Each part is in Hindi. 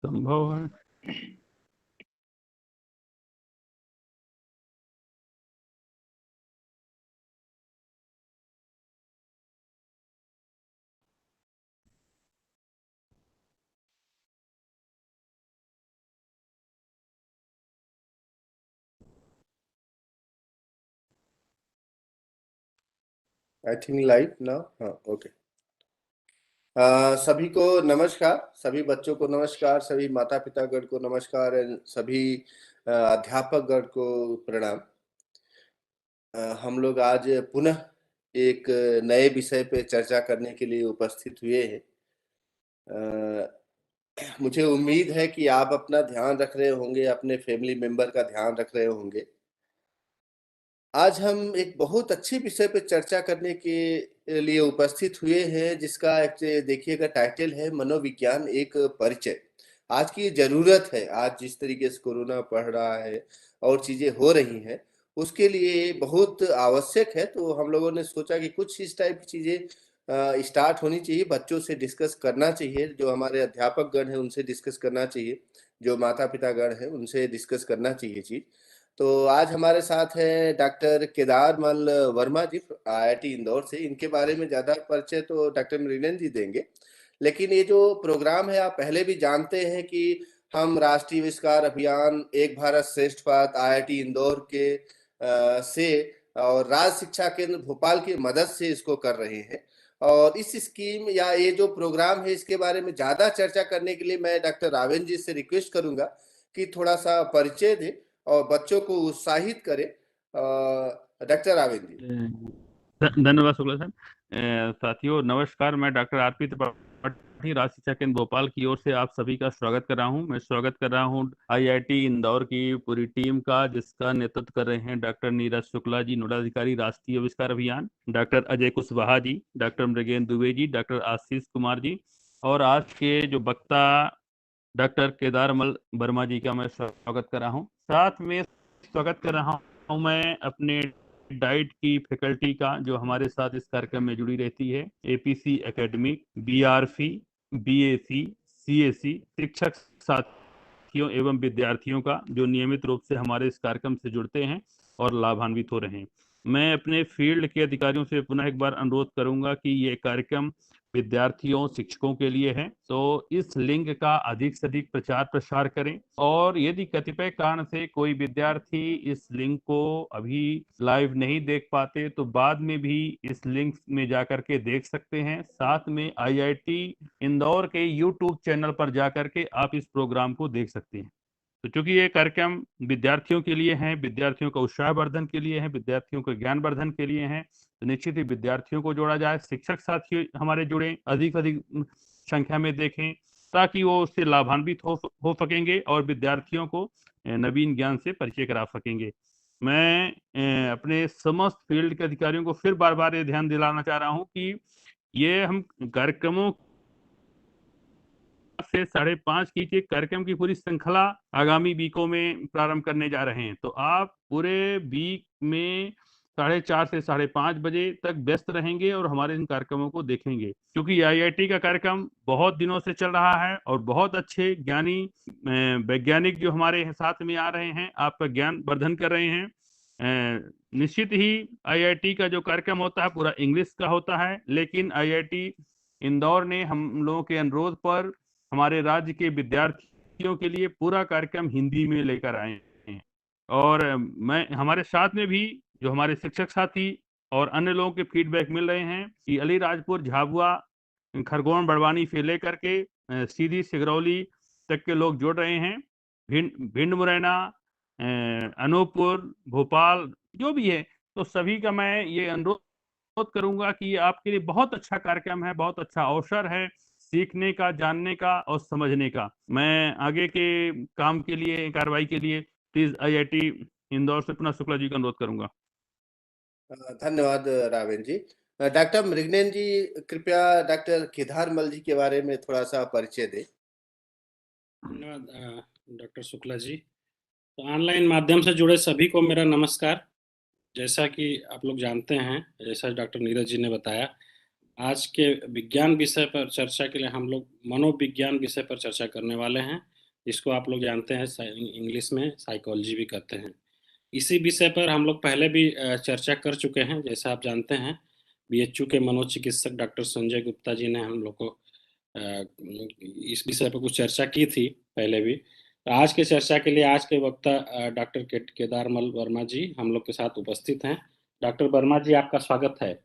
संभव है। I think live now. हाँ, ओके। सभी को नमस्कार, सभी बच्चों को नमस्कार, सभी माता पिता गण को नमस्कार, सभी अध्यापक गण को प्रणाम। हम लोग आज पुनः एक नए विषय पे चर्चा करने के लिए उपस्थित हुए हैं। मुझे उम्मीद है कि आप अपना ध्यान रख रहे होंगे, अपने फैमिली मेंबर का ध्यान रख रहे होंगे। आज हम एक बहुत अच्छे विषय पे चर्चा करने के लिए उपस्थित हुए हैं, जिसका देखिएगा टाइटल है मनोविज्ञान एक परिचय। आज की ज़रूरत है, आज जिस तरीके से कोरोना बढ़ रहा है और चीज़ें हो रही हैं, उसके लिए बहुत आवश्यक है। तो हम लोगों ने सोचा कि कुछ इस टाइप की चीज़ें स्टार्ट होनी चाहिए, बच्चों से डिस्कस करना चाहिए, जो हमारे अध्यापक गण हैं उनसे डिस्कस करना चाहिए, जो माता पिता गण हैं उनसे डिस्कस करना चाहिए चीज़। तो आज हमारे साथ हैं डॉक्टर केदारमल वर्मा जी, आईआईटी इंदौर से। इनके बारे में ज़्यादा परिचय तो डॉक्टर मृगनयन जी देंगे, लेकिन ये जो प्रोग्राम है आप पहले भी जानते हैं कि हम राष्ट्रीय आविष्कार अभियान, एक भारत श्रेष्ठ भारत, आईआईटी इंदौर के से और राज्य शिक्षा केंद्र भोपाल की मदद से इसको कर रहे हैं। और इस स्कीम या ये जो प्रोग्राम है, इसके बारे में ज़्यादा चर्चा करने के लिए मैं डॉक्टर रावेन जी से रिक्वेस्ट करूंगा कि थोड़ा सा परिचय दें और बच्चों को उत्साहित करे। डॉक्टर रावेन जी। धन्यवाद शुक्ला सर। साथियों नमस्कार, मैं डॉक्टर आरपी त्रिपाठी राज्य शिक्षा केंद्र भोपाल की ओर से आप सभी का स्वागत कर रहा हूं। मैं स्वागत कर रहा हूं आईआईटी इंदौर की पूरी टीम का, जिसका नेतृत्व कर रहे हैं डॉक्टर नीरज शुक्ला जी, नोडल अधिकारी राष्ट्रीय आविष्कार अभियान, doctor Ajay Kushwaha ji, doctor Mrigendra Dubey ji, doctor Ashish Kumar ji, और आज के जो वक्ता डॉक्टर केदारमल वर्मा जी का मैं स्वागत कर रहा हूँ। साथ में स्वागत कर रहा हूँ मैं अपने डाइट की फैकल्टी का, जो हमारे साथ इस कार्यक्रम में जुड़ी रहती है, APC academic, BRC, BAC, CAC, शिक्षक साथियों एवं विद्यार्थियों का, जो नियमित रूप से हमारे इस कार्यक्रम से जुड़ते हैं और लाभान्वित हो रहे हैं। मैं अपने फील्ड के अधिकारियों से पुनः एक बार अनुरोध करूंगा कि ये कार्यक्रम विद्यार्थियों शिक्षकों के लिए है, तो इस लिंक का अधिक से अधिक प्रचार प्रसार करें। और यदि कतिपय कारण से कोई विद्यार्थी इस लिंक को अभी लाइव नहीं देख पाते, तो बाद में भी इस लिंक में जाकर के देख सकते हैं। साथ में आईआईटी इंदौर के यूट्यूब चैनल पर जाकर के आप इस प्रोग्राम को देख सकते हैं। तो चूंकि ये कार्यक्रम विद्यार्थियों के लिए है, विद्यार्थियों का उत्साहवर्धन के लिए है, विद्यार्थियों के ज्ञानवर्धन के लिए है, तो निश्चित ही विद्यार्थियों को जोड़ा जाए, शिक्षक साथी हमारे जुड़े, अधिक से अधिक संख्या में देखें, ताकि वो उससे लाभान्वित हो सकेंगे और विद्यार्थियों को नवीन ज्ञान से परिचय करा सकेंगे। मैं अपने समस्त फील्ड के अधिकारियों को फिर बार बार ये ध्यान दिलाना चाह रहा हूँ कि ये हम कार्यक्रमों से 5:30 की कार्यक्रम की पूरी श्रृंखला आगामी वीकों में प्रारंभ करने जा रहे हैं। तो आप पूरे वीक में 4:30 से 5:30 बजे तक व्यस्त रहेंगे और हमारे इन कार्यक्रमों को देखेंगे, क्योंकि आईआईटी का कार्यक्रम बहुत दिनों से चल रहा है और बहुत अच्छे ज्ञानी वैज्ञानिक जो हमारे साथ में आ रहे हैं, आपका ज्ञान वर्धन कर रहे हैं। निश्चित ही आईआईटी का जो कार्यक्रम होता है पूरा इंग्लिश का होता है, लेकिन आईआईटी इंदौर ने हम लोगों के अनुरोध पर हमारे राज्य के विद्यार्थियों के लिए पूरा कार्यक्रम हिंदी में लेकर आए हैं। और मैं हमारे साथ में भी जो हमारे शिक्षक साथी और अन्य लोगों के फीडबैक मिल रहे हैं कि अलीराजपुर, झाबुआ, खरगोन, बड़वानी से लेकर के सीधी सिगरौली तक के लोग जुड़ रहे हैं। भिंड मुरैना, अनूपपुर, भोपाल, जो भी है, तो सभी का मैं ये अनुरोध करूंगा कि ये आपके लिए बहुत अच्छा कार्यक्रम है, बहुत अच्छा अवसर है सीखने का, जानने का और समझने का। मैं आगे के काम के लिए, कार्रवाई के लिए प्लीज आईआईटी इंदौर से पुनः शुक्ला जी का अनुरोध करूंगा। धन्यवाद रावेन जी। डॉक्टर मृगनयन जी, कृपया डॉक्टर केदारमल जी के बारे में थोड़ा सा परिचय दें। धन्यवाद डॉक्टर शुक्ला जी। तो ऑनलाइन माध्यम से जुड़े सभी को मेरा नमस्कार। जैसा कि आप लोग जानते हैं, जैसा डॉक्टर नीरज जी ने बताया, आज के विज्ञान विषय पर चर्चा के लिए हम लोग मनोविज्ञान विषय पर चर्चा करने वाले हैं। जिसको आप लोग जानते हैं इंग्लिश में साइकोलॉजी भी कहते हैं। इसी विषय पर हम लोग पहले भी चर्चा कर चुके हैं। जैसा आप जानते हैं, बीएचयू के मनोचिकित्सक डॉक्टर संजय गुप्ता जी ने हम लोग को इस विषय पर कुछ चर्चा की थी पहले भी। तो आज के चर्चा के लिए आज के वक्ता डॉक्टर केदारमल वर्मा जी हम लोग के साथ उपस्थित हैं। डॉक्टर वर्मा जी, आपका स्वागत है।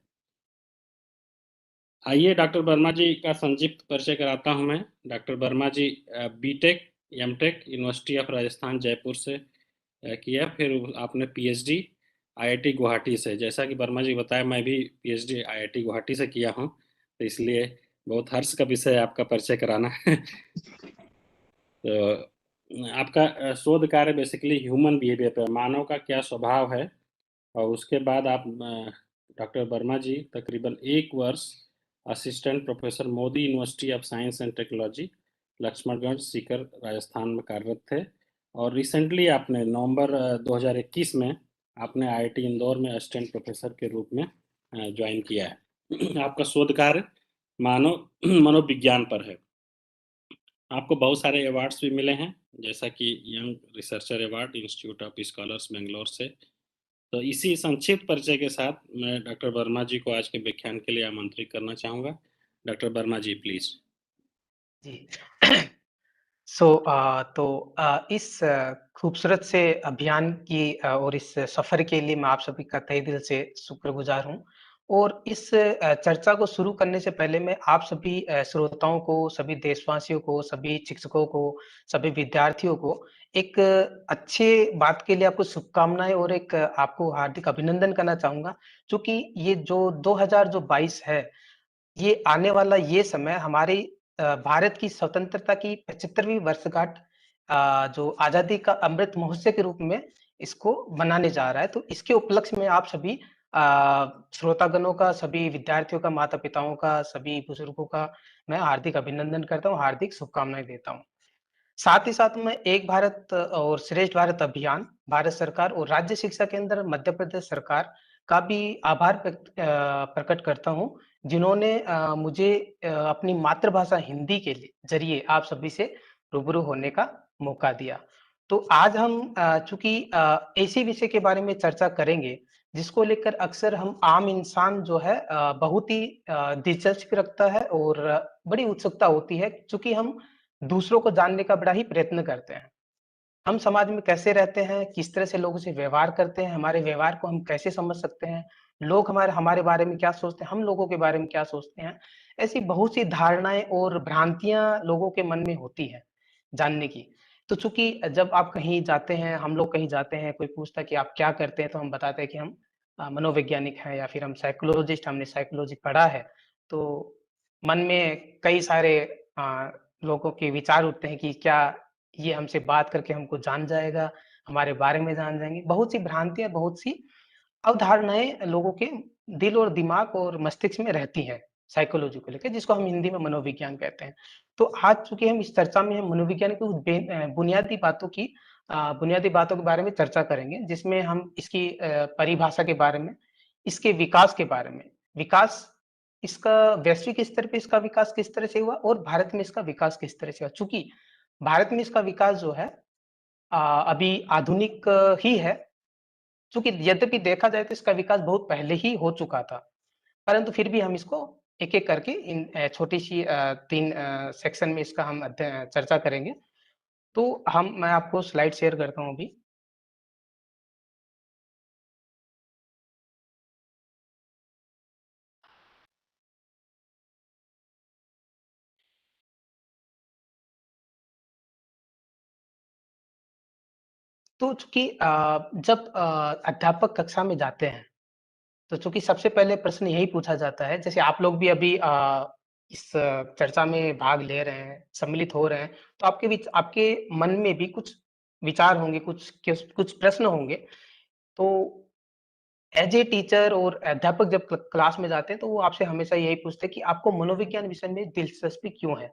आइए डॉक्टर वर्मा जी का संक्षिप्त परिचय कराता हूं मैं। Doctor Verma ji BTech MTech university of Rajasthan Jaipur से किया, फिर आपने पीएचडी आईआईटी गुवाहाटी से। जैसा कि वर्मा जी बताया, मैं भी पीएचडी आईआईटी गुवाहाटी से किया हूं, तो इसलिए बहुत हर्ष का विषय है आपका परिचय कराना। तो आपका शोध कार्य बेसिकली ह्यूमन बिहेवियर पर, मानव का क्या स्वभाव है। और उसके बाद आप डॉक्टर वर्मा जी तकरीबन 1 वर्ष assistant professor Modi university of science and technology Lakshmangarh Sikar Rajasthan में कार्यरत थे। और रिसेंटली आपने नवंबर 2021 में आपने आईआईटी इंदौर में असिस्टेंट प्रोफेसर के रूप में ज्वाइन किया है। आपका शोध कार्य मानव मनोविज्ञान पर है। आपको बहुत सारे अवार्ड्स भी मिले हैं, जैसा कि young researcher award institute of scholars Bangalore से। तो इसी संक्षिप्त परिचय के साथ मैं डॉक्टर वर्मा जी को आज के व्याख्यान के लिए आमंत्रित करना चाहूँगा। Doctor Verma ji, please. जी। इस खूबसूरत से अभियान की और इस सफर के लिए मैं आप सभी का तहे दिल से शुक्रगुजार हूँ। और इस चर्चा को शुरू करने से पहले मैं आप सभी श्रोताओं को, सभी देशवासियों को, सभी शिक्षकों को, सभी विद्यार्थियों को एक अच्छे बात के लिए आपको शुभकामनाएं और एक आपको हार्दिक अभिनंदन करना चाहूँगा। चूँकि ये जो 2022 है, ये आने वाला ये समय हमारी भारत की स्वतंत्रता की 75वीं वर्षगांठ, जो आज़ादी का अमृत महोत्सव के रूप में इसको मनाने जा रहा है। तो इसके उपलक्ष्य में आप सभी श्रोतागणों का, सभी विद्यार्थियों का, माता-पिताओं का, सभी बुजुर्गों का मैं हार्दिक अभिनंदन करता हूँ, हार्दिक शुभकामनाएँ देता हूँ। साथ ही साथ मैं एक भारत और श्रेष्ठ भारत अभियान, भारत सरकार और राज्य शिक्षा केंद्र मध्य प्रदेश सरकार का भी आभार प्रकट करता हूँ, जिन्होंने मुझे अपनी मातृभाषा हिंदी के लिए जरिए आप सभी से रूबरू होने का मौका दिया। तो आज हम चूंकि ऐसे विषय के बारे में चर्चा करेंगे जिसको लेकर अक्सर हम आम इंसान जो है बहुत ही दिलचस्पी रखता है और बड़ी उत्सुकता होती है, चूंकि हम दूसरों को जानने का बड़ा ही प्रयत्न करते हैं। हम समाज में कैसे रहते हैं, किस तरह से लोगों से व्यवहार करते हैं, हमारे व्यवहार को हम कैसे समझ सकते हैं, लोग हमारे हमारे बारे में क्या सोचते हैं, हम लोगों के बारे में क्या सोचते हैं। ऐसी बहुत सी धारणाएं और भ्रांतियां लोगों के मन में होती हैं जानने की। तो चूंकि जब आप कहीं जाते हैं, हम लोग कहीं जाते हैं, कोई पूछता है कि आप क्या करते हैं, तो हम बताते हैं कि हम मनोवैज्ञानिक हैं या फिर हम साइकोलॉजिस्ट, हमने साइकोलॉजी पढ़ा है। तो मन में कई सारे अ, लोगों के विचार उठते हैं कि क्या ये हमसे बात करके हमको जान जाएगा, हमारे बारे में जान जाएँगे। बहुत सी भ्रांतियाँ, बहुत सी अवधारणाएँ लोगों के दिल और दिमाग और मस्तिष्क में रहती हैं, साइकोलॉजी को लेके, जिसको हम हिंदी में मनोविज्ञान कहते हैं। तो आज चूँकि हम इस चर्चा में हम मनोविज्ञान की बुनियादी बातों के बारे में चर्चा करेंगे, जिसमें हम इसकी परिभाषा के बारे में, इसके विकास के बारे में, विकास इसका वैश्विक स्तर पे इसका विकास किस तरह से हुआ और भारत में इसका विकास किस तरह से हुआ। चूँकि भारत में इसका विकास जो है अभी आधुनिक ही है, चूँकि यद्यपि देखा जाए तो इसका विकास बहुत पहले ही हो चुका था, परंतु फिर भी हम इसको एक-एक करके इन छोटी-सी 3 सेक्शन में इसका हम चर्चा करेंगे। तो मैं आपको स्लाइड शेयर करता हूँ अभी। तो चूँकि जब अध्यापक कक्षा में जाते हैं, तो चूँकि सबसे पहले प्रश्न यही पूछा जाता है, जैसे आप लोग भी अभी इस चर्चा में भाग ले रहे हैं, सम्मिलित हो रहे हैं, तो आपके मन में भी कुछ विचार होंगे, कुछ प्रश्न होंगे। तो एज़ ए टीचर और अध्यापक जब क्लास में जाते हैं, तो वो आपसे हमेशा यही पूछते हैं कि आपको मनोविज्ञान विषय में दिलचस्पी क्यों है?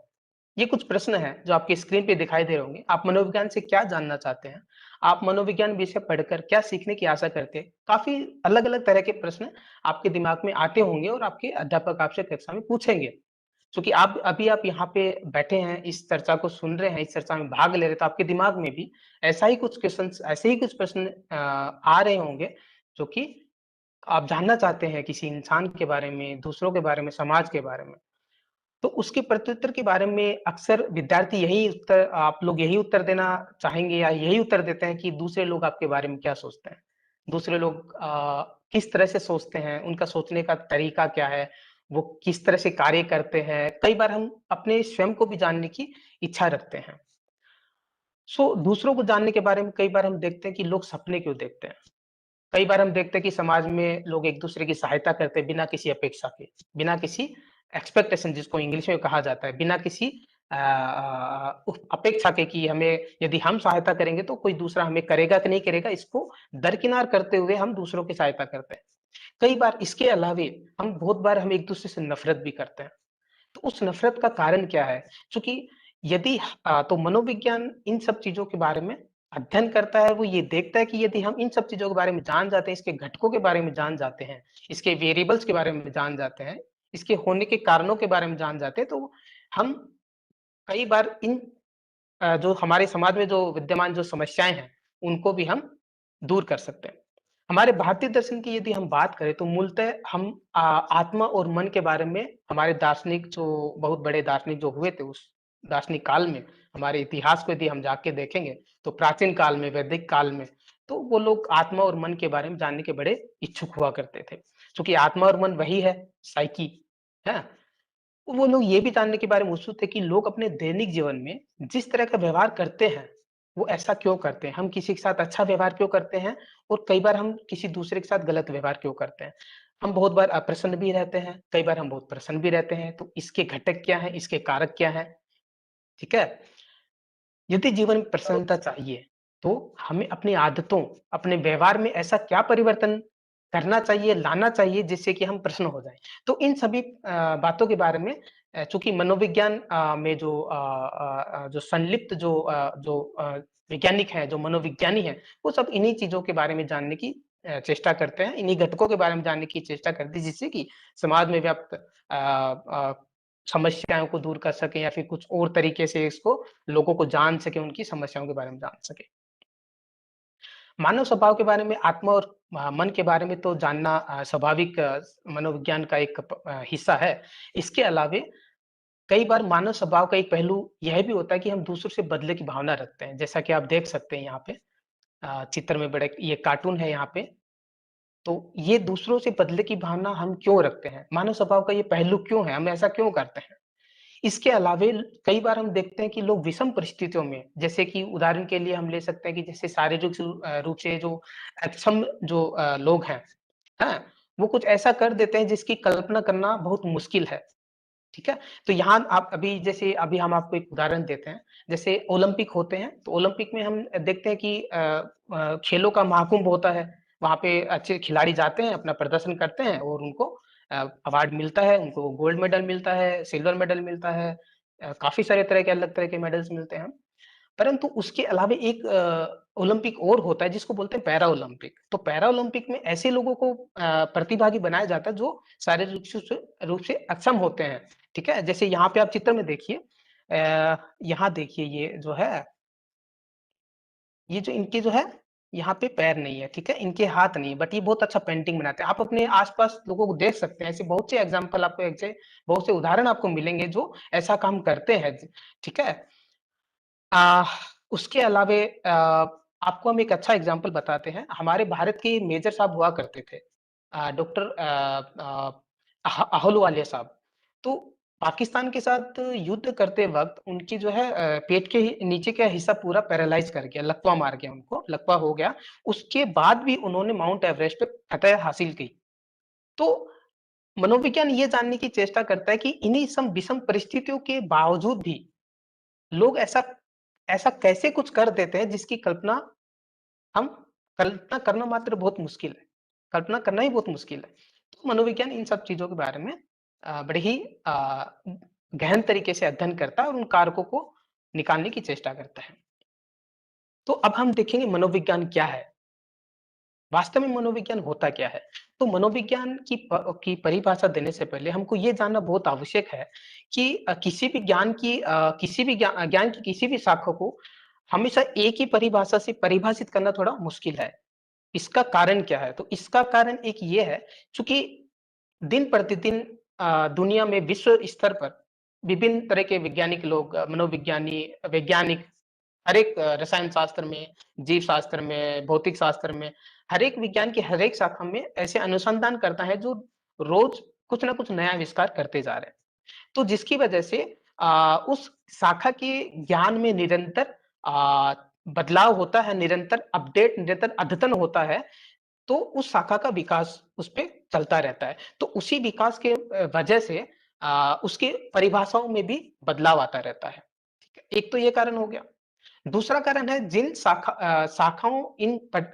ये कुछ प्रश्न हैं जो आपकी स्क्रीन पे दिखाई दे रहे होंगे। आप मनोविज्ञान से क्या जानना चाहते हैं? आप मनोविज्ञान विषय पढ़कर क्या सीखने की आशा करते हैं? काफ़ी अलग-अलग तरह के प्रश्न आपके दिमाग में आते होंगे और आपके अध्यापक आपसे कक्षा में पूछेंगे। क्योंकि आप अभी आप यहाँ पे बैठे हैं, इस चर्चा को सुन रहे हैं, इस चर्चा में भाग ले रहे हैं, तो आपके दिमाग में भी ऐसा ही कुछ क्वेश्चंस, ऐसे ही कुछ प्रश्न आ रहे होंगे जो कि आप जानना चाहते हैं किसी इंसान के बारे में, दूसरों के बारे में, समाज के बारे में। तो उसके प्रत्युत्तर के बारे में अक्सर विद्यार्थी यही उत्तर, आप लोग यही उत्तर देना चाहेंगे या यही उत्तर देते हैं कि दूसरे लोग आपके बारे में क्या सोचते हैं, दूसरे लोग किस तरह से सोचते हैं, उनका सोचने का तरीका क्या है, वो किस तरह से कार्य करते हैं। कई बार हम अपने स्वयं को भी जानने की इच्छा रखते हैं। दूसरों को जानने के बारे में कई बार हम देखते हैं कि लोग सपने क्यों देखते हैं। कई बार हम देखते हैं कि समाज में लोग एक दूसरे की सहायता करते हैं बिना किसी अपेक्षा के, बिना किसी एक्सपेक्टेशन, जिसको इंग्लिश में कहा जाता है, बिना किसी अपेक्षा के कि हमें, यदि हम सहायता करेंगे तो कोई दूसरा हमें करेगा कि नहीं करेगा, इसको दरकिनार करते हुए हम दूसरों की सहायता करते हैं। कई बार इसके अलावे बहुत बार हम एक दूसरे से नफरत भी करते हैं। तो उस नफरत का कारण क्या है? चूंकि यदि तो मनोविज्ञान इन सब चीजों के बारे में अध्ययन करता है। वो ये देखता है कि यदि हम इन सब चीजों के बारे में जान जाते हैं, इसके घटकों के बारे में जान जाते हैं, इसके वेरिएबल्स के बारे में जान जाते हैं, इसके होने के कारणों के बारे में जान जाते हैं, तो हम कई बार इन जो हमारे समाज में जो विद्यमान जो समस्याएं हैं, उनको भी हम दूर कर सकते हैं। हमारे भारतीय दर्शन की यदि हम बात करें तो मूलतः हम आत्मा और मन के बारे में, हमारे दार्शनिक जो बहुत बड़े दार्शनिक जो हुए थे उस दार्शनिक काल में, हमारे इतिहास को यदि हम जाके देखेंगे तो प्राचीन काल में, वैदिक काल में, तो वो लोग आत्मा और मन के बारे में जानने के बड़े इच्छुक हुआ करते थे। क्योंकि आत्मा और मन वही है, साइकी है। वो लोग ये भी जानने के बारे में उत्सुक थे कि लोग अपने दैनिक जीवन में जिस तरह का व्यवहार करते हैं, वो ऐसा क्यों करते हैं? हम किसी के साथ अच्छा व्यवहार क्यों करते हैं और कई बार हम किसी दूसरे के साथ गलत व्यवहार क्यों करते हैं? हम बहुत बार अप्रसन्न भी रहते हैं, कई बार हम बहुत प्रसन्न भी रहते हैं। तो इसके घटक क्या हैं? इसके कारक क्या हैं? ठीक है? यदि जीवन में प्रसन्नता चाहिए, तो हमें अपनी आदतों, अपने व्यवहार में ऐसा क्या परिवर्तन करना चाहिए, लाना चाहिए जिससे कि हम प्रसन्न हो जाएँ। तो इन सभी बातों के बारे में चूँकि मनोविज्ञान में जो संलिप्त वैज्ञानिक हैं, जो मनोविज्ञानी हैं, वो सब इन्हीं चीज़ों के बारे में जानने की चेष्टा करते हैं, इन्हीं घटकों के बारे में जानने की चेष्टा करते हैं, जिससे कि समाज में व्याप्त समस्याओं को दूर कर सकें या फिर कुछ और तरीके से इसको लोगों को जान सके, उनकी समस्याओं के बारे में जान सके। मानव स्वभाव के बारे में, आत्मा और मन के बारे में तो जानना स्वाभाविक मनोविज्ञान का एक हिस्सा है। इसके अलावे कई बार मानव स्वभाव का एक पहलू यह भी होता है कि हम दूसरों से बदले की भावना रखते हैं। जैसा कि आप देख सकते हैं यहाँ पे चित्र में, बड़े ये कार्टून है यहाँ पे। तो ये दूसरों से बदले की भावना हम क्यों रखते हैं? मानव स्वभाव का ये पहलू क्यों है? हम ऐसा क्यों करते हैं? इसके अलावे कई बार हम देखते हैं कि लोग विषम परिस्थितियों में, जैसे कि उदाहरण के लिए हम ले सकते हैं कि जैसे शारीरिक रूप से जो अक्षम जो लोग हैं, हाँ? वो कुछ ऐसा कर देते हैं जिसकी कल्पना करना बहुत मुश्किल है, ठीक है? तो यहाँ आप अभी, जैसे अभी हम आपको एक उदाहरण देते हैं, जैसे ओलंपिक होते हैं, तो ओलंपिक में हम देखते हैं कि खेलों का महाकुंभ होता है, वहाँ पे अच्छे खिलाड़ी जाते हैं, अपना प्रदर्शन करते हैं और उनको अवार्ड मिलता है, उनको गोल्ड मेडल मिलता है, सिल्वर मेडल मिलता है, काफ़ी सारे तरह के अलग तरह के मेडल्स मिलते हैं। परंतु उसके अलावा एक ओलंपिक और होता है जिसको बोलते हैं पैरा ओलंपिक। तो पैरा ओलंपिक में ऐसे लोगों को प्रतिभागी बनाया जाता है जो शारीरिक रूप से अक्षम होते हैं, ठीक है? जैसे यहाँ पे आप चित्र में देखिए, यहाँ देखिए, ये जो इनके जो है, यहाँ पे पैर नहीं है, ठीक है? इनके हाथ नहीं है, बट ये बहुत अच्छा पेंटिंग बनाते हैं। आप अपने आस-पास लोगों को देख सकते हैं, ऐसे बहुत से एग्ज़ाम्पल आपको, ऐसे बहुत से उदाहरण आपको मिलेंगे जो ऐसा काम करते हैं, ठीक है? अ, उसके अलावे आपको हम एक अच्छा एग्ज़ाम्पल बताते हैं। हमारे भारत के मेजर साहब हुआ करते थे, डॉक्टर अहलूवालिया साहब। तो पाकिस्तान के साथ युद्ध करते वक़्त उनकी जो है पेट के नीचे का हिस्सा पूरा पैरालाइज़ कर गया, लकवा मार गया उनको, लकवा हो गया। उसके बाद भी उन्होंने माउंट एवरेस्ट पे फ़तह हासिल की। तो मनोविज्ञान ये जानने की चेष्टा करता है कि इन्हीं सम विषम परिस्थितियों के बावजूद भी लोग ऐसा ऐसा कैसे कुछ कर देते हैं जिसकी हम कल्पना करना मात्र बहुत मुश्किल है। कल्पना करना ही बहुत मुश्किल है। तो मनोविज्ञान इन सब चीज़ों के बारे में बड़े ही गहन तरीके से अध्ययन करता है और उन कारकों को निकालने की चेष्टा करता है। तो अब हम देखेंगे मनोविज्ञान क्या है? वास्तव में मनोविज्ञान होता क्या है? तो मनोविज्ञान की परिभाषा देने से पहले हमको ये जानना बहुत आवश्यक है कि किसी भी ज्ञान की किसी भी शाखा को हमेशा एक ही परिभाषा से परिभाषित करना थोड़ा मुश्किल है। इसका कारण क्या है? तो इसका कारण एक ये है, चूंकि दिन प्रतिदिन दुनिया में विश्व स्तर पर विभिन्न तरह के वैज्ञानिक लोग, मनोविज्ञानी, वैज्ञानिक, हर एक रसायन शास्त्र में, जीव शास्त्र में, भौतिक शास्त्र में, हर एक विज्ञान की हर एक शाखा में ऐसे अनुसंधान करता है जो रोज कुछ ना कुछ नया आविष्कार करते जा रहे हैं। तो जिसकी वजह से उस शाखा के ज्ञान में निरंतर बदलाव होता है, निरंतर अपडेट, निरंतर अद्यतन होता है, तो उस शाखा का विकास उस पे चलता रहता है। तो उसी विकास के वजह से उसकी परिभाषाओं में भी बदलाव आता रहता है। ठीक है? एक तो ये कारण हो गया। दूसरा कारण है, जिन शाखाओं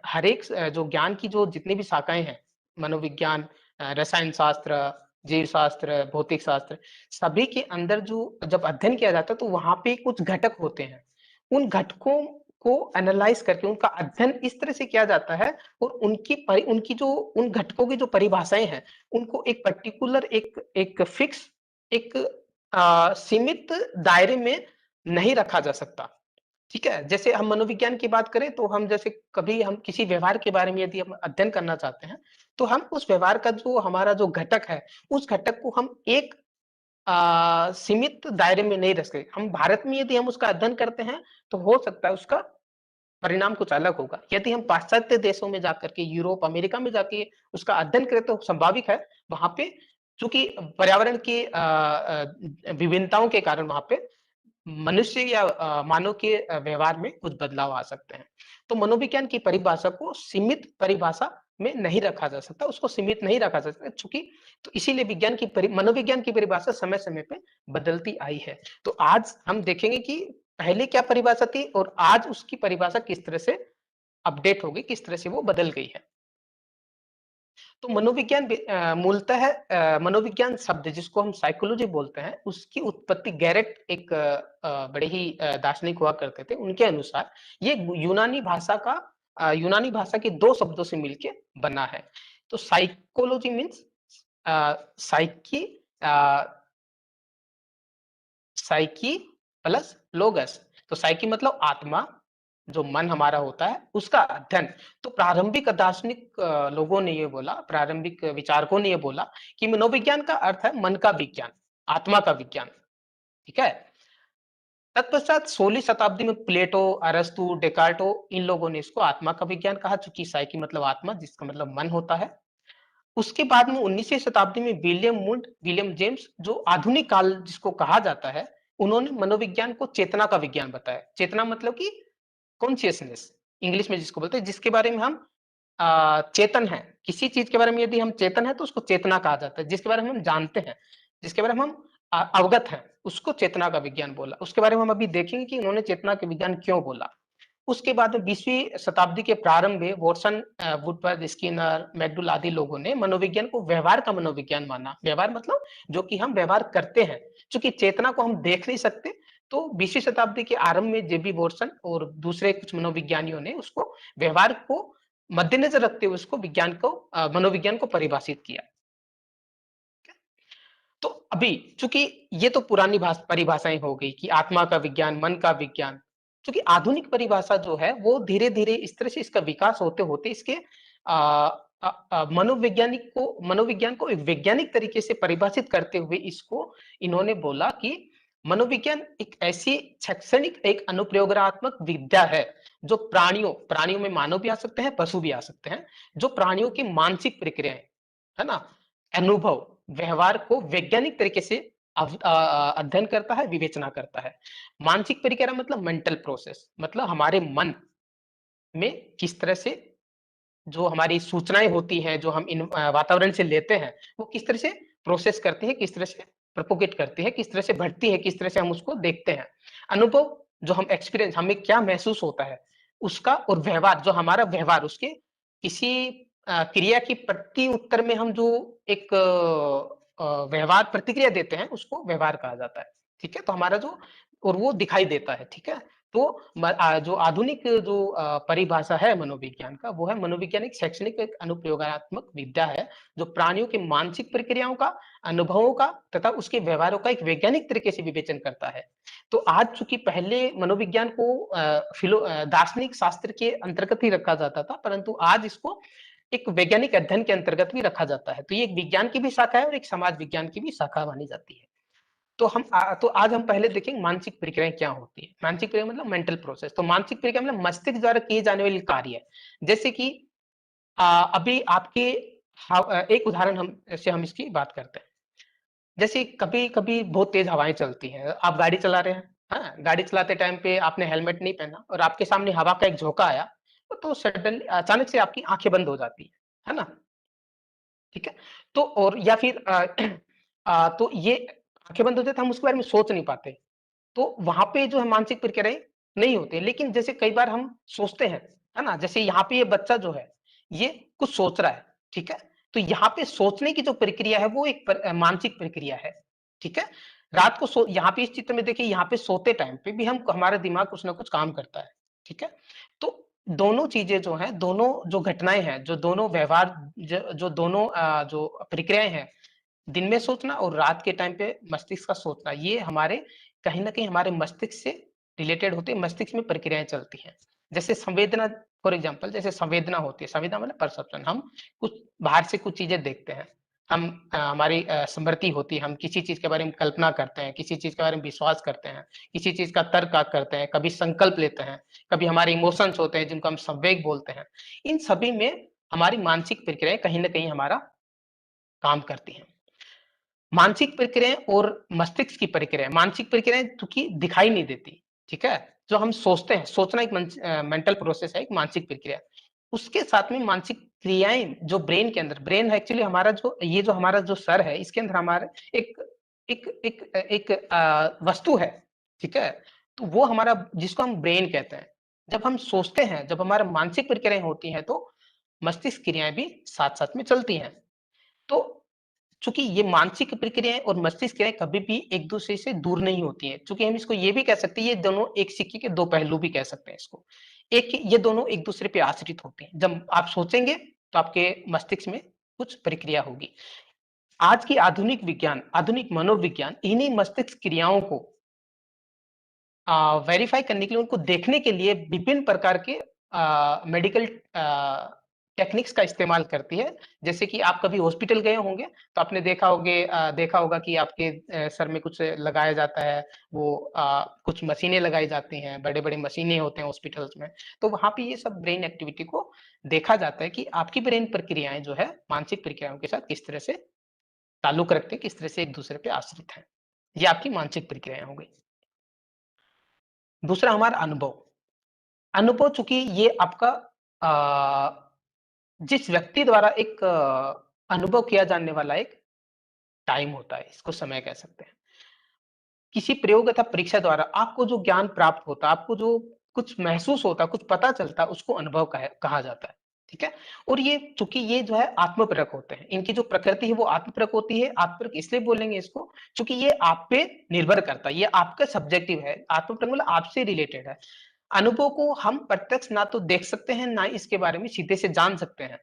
हर एक जो ज्ञान की जो जितनी भी शाखाएं हैं, मनोविज्ञान, रसायन शास्त्र, जीव शास्त्र, भौतिक शास्त्र, सभी के अंदर जो जब अध्ययन किया जाता है तो वहां पे कुछ घटक होते हैं। उन घटकों को एनालाइज करके उनका अध्ययन इस तरह से किया जाता है और उनकी जो उन घटकों की जो परिभाषाएं हैं उनको एक पर्टिकुलर एक फिक्स एक सीमित दायरे में नहीं रखा जा सकता। ठीक है? जैसे हम मनोविज्ञान की बात करें तो हम जैसे कभी हम किसी व्यवहार के बारे में यदि हम अध्ययन करना चाहते हैं, तो हम उस व्यवहार का जो हमारा जो घटक है, उस घटक को हम एक सीमित दायरे में नहीं रख सकते। हम भारत में यदि हम उसका अध्ययन करते हैं, तो हो सकता है उसका परिणाम कुछ अलग होगा। यदि हम पाश्चात्य देशों में जाकर के, यूरोप, अमेरिका में जाके उसका अध्ययन करें तो स्वाभाविक है, वहाँ पे चूँकि पर्यावरण की विभिन्नताओं के कारण वहाँ पे मनुष्य या मानव के व्यवहार में कुछ बदलाव आ सकते हैं। तो मनोविज्ञान की परिभाषा को सीमित परिभाषा में नहीं रखा जा सकता, उसको सीमित नहीं रखा जा सकता, चूंकि तो इसीलिए मनोविज्ञान की परिभाषा समय समय पे बदलती आई है। तो आज हम देखेंगे कि पहले क्या परिभाषा थी और आज उसकी परिभाषा किस तरह से अपडेट हो गई, किस तरह से वो बदल गई है। तो मनोविज्ञान मूलतः मनोविज्ञान शब्द जिसको हम साइकोलॉजी बोलते हैं, उसकी उत्पत्ति गैरेट एक बड़े ही दार्शनिक हुआ करते थे। उनके अनुसार ये यूनानी भाषा के दो शब्दों से मिलके बना है। तो psychology means psyche psyche plus logos. तो साइकी मतलब आत्मा, जो मन हमारा होता है उसका अध्ययन। तो प्रारंभिक दार्शनिक लोगों ने ये बोला, प्रारंभिक विचारकों ने ये बोला कि मनोविज्ञान का अर्थ है मन का विज्ञान, आत्मा का विज्ञान। ठीक है? तत्पश्चात 16वीं शताब्दी में प्लेटो, अरस्तु, डेकार्टो, इन लोगों ने इसको आत्मा का विज्ञान कहा, चूंकि साइकी मतलब आत्मा, जिसका मतलब मन होता है। उसके बाद में 19वीं शताब्दी में विलियम जेम्स, जो आधुनिक काल जिसको कहा जाता है, उन्होंने मनोविज्ञान को चेतना का विज्ञान बताया। चेतना मतलब कि कॉन्शियसनेस, इंग्लिश में जिसको बोलते हैं, जिसके बारे में हम चेतन है, किसी चीज के बारे में यदि हम चेतन है तो उसको चेतना कहा जाता है। जिसके बारे में हम जानते हैं, जिसके बारे में हम अवगत हैं, उसको चेतना का विज्ञान बोला। उसके बारे में हम अभी देखेंगे कि उन्होंने चेतना के विज्ञान क्यों बोला। उसके बाद 20वीं शताब्दी के प्रारंभ में वॉटसन, वुडवर्थ, स्किनर, मैकडूल आदि लोगों ने मनोविज्ञान को व्यवहार का मनोविज्ञान माना। व्यवहार मतलब जो कि हम व्यवहार करते हैं, क्योंकि चेतना को हम देख नहीं सकते। तो 20वीं शताब्दी के आरंभ में जेबी वॉटसन और दूसरे कुछ मनोविज्ञानियों ने उसको व्यवहार को मद्देनजर रखते हुए उसको मनोविज्ञान को परिभाषित किया। तो अभी चूंकि ये तो पुरानी परिभाषाएं हो गई कि आत्मा का विज्ञान, मन का विज्ञान, क्योंकि आधुनिक परिभाषा जो है वो धीरे धीरे इस तरह से इसका विकास होते होते इसके मनोविज्ञान को एक वैज्ञानिक तरीके से परिभाषित करते हुए इसको इन्होंने बोला कि मनोविज्ञान एक ऐसी शैक्षणिक एक अनुप्रयोगात्मक विद्या है जो प्राणियों में मानव भी आ सकते हैं, पशु भी आ सकते हैं, जो प्राणियों की मानसिक प्रक्रियाएं है ना, अनुभव, व्यवहार को वैज्ञानिक तरीके से अध्ययन करता है, विवेचना करता है। मानसिक प्रक्रिया मतलब मेंटल प्रोसेस, मतलब हमारे मन में किस तरह से जो हमारी सूचनाएं होती हैं, जो हम इन वातावरण से लेते हैं, वो किस तरह से प्रोसेस करती है, किस तरह से प्रोपोगेट करती है, किस तरह से बढ़ती है, किस तरह से हम उसको देखते हैं। अनुभव, जो हम एक्सपीरियंस, हमें क्या महसूस होता है उसका, और व्यवहार, जो हमारा व्यवहार, उसके किसी क्रिया की प्रति उत्तर में हम जो एक व्यवहार प्रतिक्रिया देते हैं उसको व्यवहार कहा जाता है। ठीक है? तो हमारा जो, और वो दिखाई देता है। ठीक है? जो आधुनिक जो परिभाषा है मनोविज्ञान का, वो है मनोविज्ञान एक शैक्षणिक एक अनुप्रयोगात्मक विद्या है जो प्राणियों की मानसिक प्रक्रियाओं का, अनुभवों का तथा उसके व्यवहारों का एक वैज्ञानिक तरीके से विवेचन करता है। तो आज चूंकि पहले मनोविज्ञान को दार्शनिक शास्त्र के अंतर्गत ही रखा जाता था, परंतु आज इसको एक वैज्ञानिक अध्ययन के अंतर्गत भी रखा जाता है। तो ये एक विज्ञान की भी शाखा है और एक समाज विज्ञान की भी शाखा मानी जाती है। तो आज हम पहले देखेंगे मानसिक प्रक्रियाएं क्या होती है। मानसिक प्रक्रिया मतलब मेंटल प्रोसेस। तो मानसिक प्रक्रिया मतलब मस्तिष्क द्वारा किए जाने वाले कार्य, जैसे कि अभी आपके एक उदाहरण हम इसकी बात करते हैं। जैसे कभी कभी बहुत तेज हवाएं चलती हैं, आप गाड़ी चला रहे हैं, हाँ, गाड़ी चलाते टाइम पे आपने हेलमेट नहीं पहना और आपके सामने हवा का एक झोंका आया, तो सडनली अचानक से आपकी आंखें बंद हो जाती है ना, ठीक है। तो और या फिर तो ये आंखें बंद होती है तो हम उसके बारे में सोच नहीं पाते, तो वहां पे जो है मानसिक प्रक्रियाएं नहीं होती। लेकिन जैसे कई बार हम सोचते हैं, है ना, जैसे यहाँ पे ये बच्चा जो है ये कुछ सोच रहा है, ठीक है। तो यहाँ पे सोचने की जो प्रक्रिया है वो एक मानसिक प्रक्रिया है, ठीक है। रात को यहाँ पे इस चित्र में देखिए, यहाँ पे सोते टाइम पे भी हम हमारा दिमाग कुछ ना कुछ काम करता है, ठीक है। तो दोनों चीजें जो है, दोनों जो घटनाएं हैं, जो दोनों व्यवहार, जो दोनों जो प्रक्रियाएं हैं, दिन में सोचना और रात के टाइम पे मस्तिष्क का सोचना, ये हमारे कहीं ना कहीं हमारे मस्तिष्क से रिलेटेड होते हैं। मस्तिष्क में प्रक्रियाएं चलती हैं। जैसे संवेदना, फॉर एग्जांपल, जैसे संवेदना होती है, संवेदना मतलब परसेप्शन। हम कुछ बाहर से कुछ चीजें देखते हैं, हम हमारी स्मृति होती है, हम किसी चीज के बारे में कल्पना करते हैं, किसी चीज के बारे में विश्वास करते हैं, किसी चीज का तर्क करते हैं, कभी संकल्प लेते हैं, कभी हमारे इमोशंस होते हैं जिनको हम संवेग बोलते हैं। इन सभी में हमारी मानसिक प्रक्रियाएं कहीं ना कहीं हमारा काम करती हैं। मानसिक प्रक्रियाएं और मस्तिष्क की प्रक्रिया, मानसिक प्रक्रियाएं चूंकि दिखाई नहीं देती, ठीक है। जो हम सोचते हैं, सोचना एक मेंटल प्रोसेस है, एक मानसिक प्रक्रिया। उसके साथ में मानसिक क्रियाएं जो ब्रेन के अंदर, ब्रेन है एक्चुअली हमारा जो, ये जो हमारा जो सर है, इसके अंदर हमारे एक एक एक एक वस्तु है, ठीक है। तो वो हमारा, जिसको हम ब्रेन कहते हैं। जब हम सोचते हैं, जब हमारा मानसिक प्रक्रियाएं होती हैं, तो मस्तिष्क क्रियाएं भी साथ साथ में चलती हैं। तो चूंकि ये मानसिक प्रक्रियाएं और मस्तिष्क क्रियाएं कभी भी एक दूसरे से दूर नहीं होती हैं, चूंकि हम इसको ये भी कह सकते हैं, ये दोनों एक सिक्के के दो पहलू भी कह सकते हैं इसको। ये दोनों एक दूसरे पे आश्रित होते हैं। जब आप सोचेंगे तो आपके मस्तिष्क में कुछ प्रक्रिया होगी। आज की आधुनिक विज्ञान, आधुनिक मनोविज्ञान इन्हीं मस्तिष्क क्रियाओं को वेरीफाई करने के लिए, उनको देखने के लिए विभिन्न प्रकार के मेडिकल टेक्निक्स का इस्तेमाल करती है। जैसे कि आप कभी हॉस्पिटल गए होंगे तो आपने देखा होगा कि आपके सर में कुछ लगाया जाता है, वो कुछ मशीनें लगाई जाती हैं, बड़े-बड़े मशीनें होते हैं हॉस्पिटल्स में। तो वहाँ पे ये सब ब्रेन एक्टिविटी को देखा जाता है कि आपकी ब्रेन प्रक्रियाएं जो है मानसिक प्रक्रियाओं के साथ किस तरह से ताल्लुक रखते हैं, किस तरह से एक दूसरे पे आश्रित हैं। ये आपकी मानसिक प्रक्रियाएं हो गई। दूसरा हमारा अनुभव। अनुभव चूंकि ये आपका जिस व्यक्ति द्वारा एक अनुभव किया जाने वाला एक टाइम होता है, इसको समय कह सकते हैं। किसी प्रयोग अथवा परीक्षा द्वारा आपको जो ज्ञान प्राप्त होता है, आपको जो कुछ महसूस होता है, कुछ पता चलता है, उसको अनुभव कहा जाता है, ठीक है। और ये चूंकि ये जो है आत्मपरक होते हैं, इनकी जो प्रकृति है वो आत्मपरक होती है। आत्मपरक इसलिए बोलेंगे इसको क्योंकि ये आप पे निर्भर करता है, ये आपका सब्जेक्टिव है। आत्मपरक मतलब आपसे रिलेटेड है। अनुभव को हम प्रत्यक्ष ना तो देख सकते हैं, ना इसके बारे में सीधे से जान सकते हैं।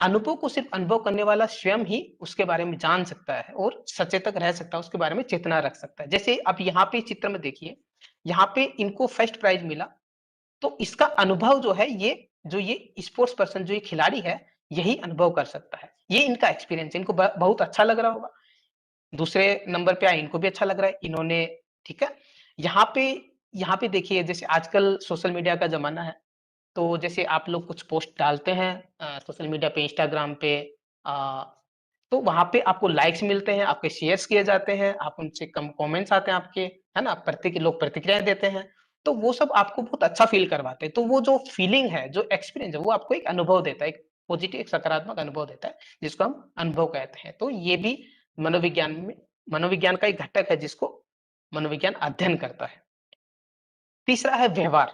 अनुभव को सिर्फ अनुभव करने वाला स्वयं ही उसके बारे में जान सकता है और सचेतक रह सकता है, उसके बारे में चेतना रख सकता है। जैसे अब यहाँ पे चित्र में देखिए, यहाँ पे इनको फर्स्ट प्राइज मिला, तो इसका अनुभव जो है, ये स्पोर्ट्स पर्सन, जो ये खिलाड़ी है, यही अनुभव कर सकता है। ये इनका एक्सपीरियंस, इनको बहुत अच्छा लग रहा होगा। दूसरे नंबर पे आए, इनको भी अच्छा लग रहा है, इन्होंने, ठीक है। यहाँ पे देखिए, जैसे आजकल सोशल मीडिया का जमाना है, तो जैसे आप लोग कुछ पोस्ट डालते हैं सोशल मीडिया पे, इंस्टाग्राम पे, अ, तो वहां पे आपको लाइक्स मिलते हैं, आपके शेयर्स किए जाते हैं, आप उनसे कम कमेंट्स आते हैं आपके, है ना, लोग प्रतिक्रियाएं देते हैं। तो वो सब आपको बहुत अच्छा फील करवाते हैं। तो वो जो फीलिंग है, जो एक्सपीरियंस है, वो आपको एक अनुभव देता है, एक पॉजिटिव, एक सकारात्मक अनुभव देता है, जिसको हम अनुभव कहते हैं। तो ये भी मनोविज्ञान का एक घटक है, जिसको मनोविज्ञान अध्ययन करता है। तीसरा है व्यवहार।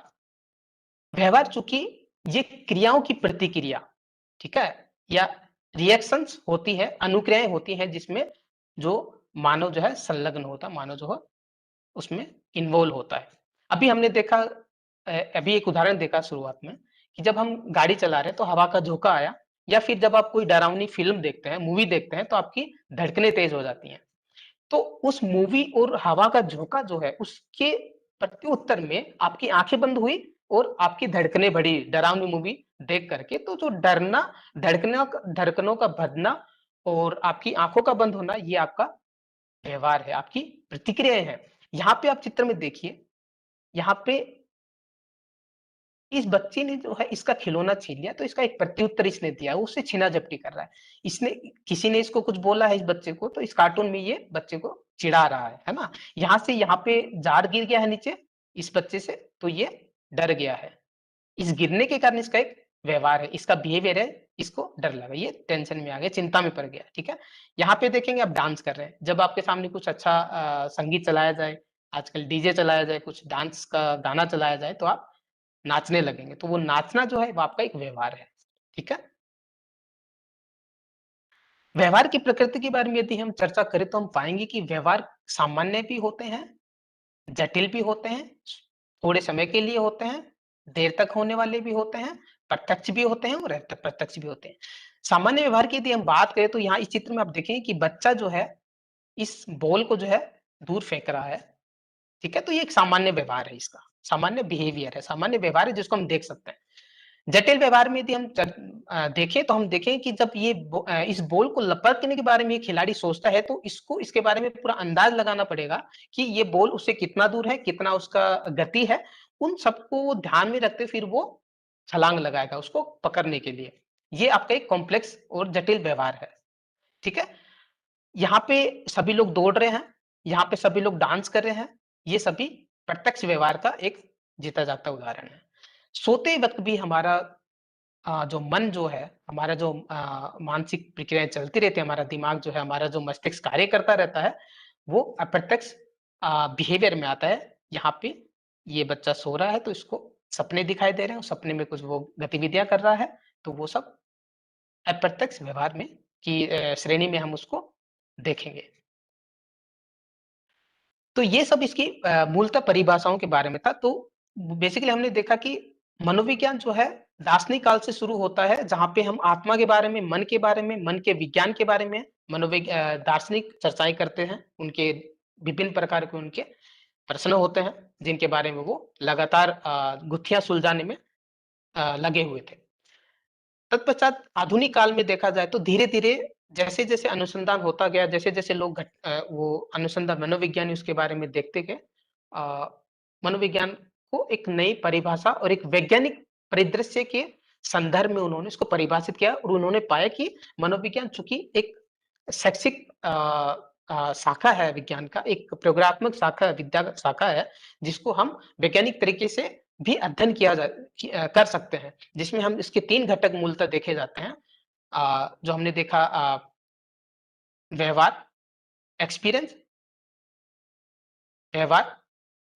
व्यवहार चूंकि ये क्रियाओं की प्रतिक्रिया, ठीक है, या रिएक्शंस होती है, अनुक्रियाएं होती हैं, जिसमें जो मानव जो है संलग्न होता है, मानव जो है उसमें इन्वॉल्व होता है। अभी हमने देखा अभी एक उदाहरण देखा शुरुआत में कि जब हम गाड़ी चला रहे हैं तो हवा का झोंका आया, या फिर जब आप कोई डरावनी फिल्म देखते हैं, मूवी देखते हैं, तो आपकी धड़कनें तेज हो जाती हैं। तो उस मूवी और हवा का झोंका जो है, उसके प्रत्युत्तर में आपकी आंखें बंद हुई और आपकी धड़कनें बढ़ी डरावनी मूवी देख करके। तो जो डरना, धड़कनों का बढ़ना और आपकी आंखों का बंद होना, ये आपका व्यवहार है, आपकी प्रतिक्रियाएं हैं। यहाँ पे आप चित्र में देखिए, यहाँ पे इस बच्चे ने जो है इसका खिलौना छीन लिया, तो इसका एक प्रत्युत्तर इसने दिया, उससे छीना-झपटी कर रहा है। इसने किसी ने इसको कुछ बोला है इस बच्चे को, तो इस कार्टून में ये बच्चे को चिढ़ा रहा है ना? यहाँ से यहाँ पे जार गिर गया है नीचे इस बच्चे से, तो ये डर गया है। इस गिरने के कारण इसका एक व्यवहार है, इसका बिहेवियर है, इसको डर लगा, ये टेंशन में आ गया, चिंता में पड़ गया, ठीक है? यहाँ पे देखेंगे आप डांस कर रहे हैं, जब आपके सामने कुछ अच्छा संगीत चलाया जाए, आजकल डीजे चलाया जाए, कुछ डांस का गाना चलाया जाए, तो आप नाचने लगेंगे। तो वो नाचना जो है वो आपका एक व्यवहार है, ठीक है? व्यवहार की प्रकृति के बारे में यदि हम चर्चा करें तो हम पाएँगे कि व्यवहार सामान्य भी होते हैं, जटिल भी होते हैं, थोड़े समय के लिए होते हैं, देर तक होने वाले भी होते हैं, प्रत्यक्ष भी होते हैं और अप्रत्यक्ष भी होते हैं। सामान्य व्यवहार की यदि हम बात करें तो यहाँ इस चित्र में आप देखेंगे कि बच्चा जो है, इस बॉल को जो है दूर फेंक रहा है, ठीक है? तो ये एक सामान्य व्यवहार है इसका, सामान्य बिहेवियर है, सामान्य व्यवहार है जिसको हम देख सकते हैं। जटिल व्यवहार में यदि हम देखें तो हम देखें कि जब ये इस बॉल को लपकने के बारे में ये खिलाड़ी सोचता है, तो इसको इसके बारे में पूरा अंदाज लगाना पड़ेगा कि ये बॉल उससे कितना दूर है, कितना उसका गति है, उन सबको ध्यान में रखते फिर वो छलांग लगाएगा उसको पकड़ने के लिए। ये आपका एक कॉम्प्लेक्स और जटिल व्यवहार है, ठीक है? यहाँ पे सभी लोग दौड़ रहे हैं, यहाँ पे सभी लोग डांस कर रहे हैं, ये सभी प्रत्यक्ष व्यवहार का एक जीता जागता उदाहरण है। सोते वक़्त भी हमारा जो मन जो है, हमारा जो मानसिक प्रक्रियाएँ चलती रहती है, हमारा दिमाग जो है, हमारा जो मस्तिष्क कार्य करता रहता है, वो अप्रत्यक्ष बिहेवियर में आता है। यहाँ पे ये बच्चा सो रहा है तो इसको सपने दिखाई दे रहे हैं, सपने में कुछ वो गतिविधियाँ कर रहा है, तो वो सब अप्रत्यक्ष व्यवहार में की श्रेणी में हम उसको देखेंगे। तो ये सब इसकी मूलतः परिभाषाओं के बारे में था। तो बेसिकली हमने देखा कि मनोविज्ञान जो है दार्शनिक काल से शुरू होता है, जहाँ पे हम आत्मा के बारे में, मन के बारे में, मन के विज्ञान के बारे में दार्शनिक चर्चाएँ करते हैं। उनके विभिन्न प्रकार के उनके प्रश्न होते हैं, जिनके बारे में वो लगातार गुत्थियाँ सुलझाने में लगे हुए थे। तत्पश्चात आधुनिक काल में देखा जाए तो धीरे-धीरे जैसे-जैसे अनुसंधान होता गया, जैसे-जैसे लोग वो अनुसंधान मनोविज्ञानी उसके बारे में देखते गए, अ, मनोविज्ञान को एक नई परिभाषा और एक वैज्ञानिक परिदृश्य के संदर्भ में उन्होंने इसको परिभाषित किया और उन्होंने पाया कि मनोविज्ञान चूँकि एक शैक्षिक शाखा है विज्ञान का, एक प्रयोगात्मक शाखा विद्या का शाखा है, जिसको हम वैज्ञानिक तरीके से भी अध्ययन कर सकते हैं, जिसमें हम इसके 3 घटक मूलतः देखे जाते हैं। जो हमने देखा व्यवहार, एक्सपीरियंस, व्यवहार,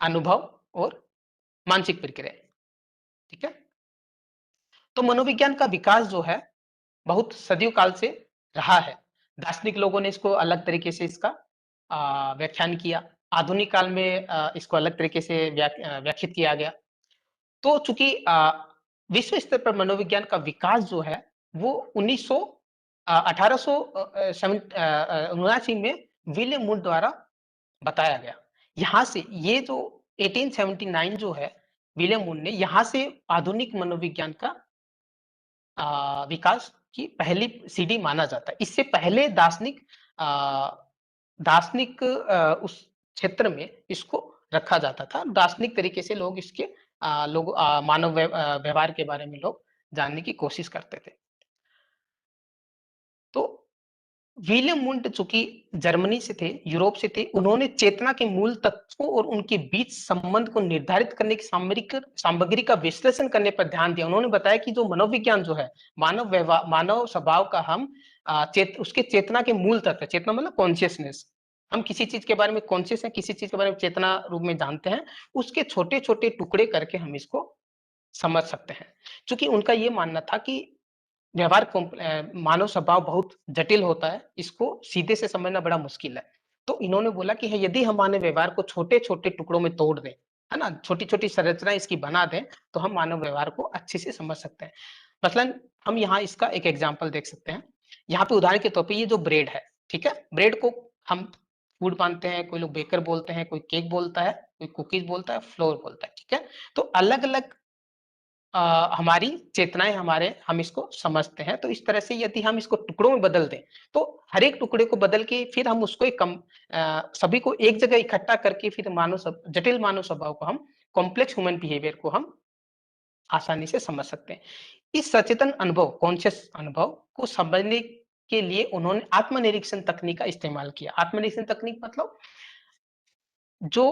अनुभव और मानसिक प्रक्रियाएँ, ठीक है? तो मनोविज्ञान का विकास जो है, बहुत सदियों काल से रहा है। दार्शनिक लोगों ने इसको अलग तरीके से इसका व्याख्यान किया। आधुनिक काल में इसको अलग तरीके से व्याख्यात किया गया। तो चूँकि विश्व स्तर पर मनोविज्ञान का विकास जो है, वो 1879 में विलियम वुड द्वारा बताया गया। यहाँ से ये जो 1879 जो है, विलियम वुड ने यहाँ से आधुनिक मनोविज्ञान का विकास की पहली सीढ़ी माना जाता है। इससे पहले उस क्षेत्र में इसको रखा जाता था। दार्शनिक तरीके से लोग इसके मानव व्यवहार के बारे में लोग जानने की कोशिश करते थे। तो विलियम वुंड चूँकि जर्मनी से थे, यूरोप से थे, उन्होंने चेतना के मूल तत्वों और उनके बीच संबंध को निर्धारित करने की सामग्री का विश्लेषण करने पर ध्यान दिया। उन्होंने बताया कि जो मनोविज्ञान जो है, मानव स्वभाव का हम उसके चेतना के मूल तत्व, चेतना मतलब कॉन्शियसनेस। हम किसी चीज़ के बारे में कॉन्शियस हैं, किसी चीज़ के बारे में चेतना रूप में जानते हैं, उसके छोटे-छोटे टुकड़े करके हम इसको समझ सकते हैं। चूँकि उनका ये मानना था कि मानव स्वभाव बहुत जटिल होता है, इसको सीधे से समझना बड़ा मुश्किल है। तो इन्होंने बोला कि यदि हम मानव व्यवहार को छोटे-छोटे टुकड़ों में तोड़ दें, है ना, छोटी छोटी संरचना इसकी बना दें तो हम मानव व्यवहार को अच्छे से समझ सकते हैं। मसलन हम यहाँ इसका एक एग्जाम्पल देख सकते हैं। यहाँ पे उदाहरण के तौर पे ये जो ब्रेड है, ठीक है, ब्रेड को हम फूड मानते हैं, कोई लोग बेकर बोलते हैं, कोई केक बोलता है, कोई कुकीज बोलता है, फ्लोर बोलता है, ठीक है। तो अलग अलग हमारी चेतनाएं हमारे हम इसको समझते हैं। तो इस तरह से यदि हम इसको टुकड़ों में बदल दें तो हर एक टुकड़े को बदल के फिर हम उसको एक सभी को एक जगह इकट्ठा करके फिर जटिल मानव स्वभाव को हम कॉम्प्लेक्स ह्यूमन बिहेवियर को हम आसानी से समझ सकते हैं। इस सचेतन अनुभव, कॉन्शियस अनुभव को समझने के लिए उन्होंने आत्मनिरीक्षण तकनीक का इस्तेमाल किया। आत्मनिरीक्षण तकनीक मतलब जो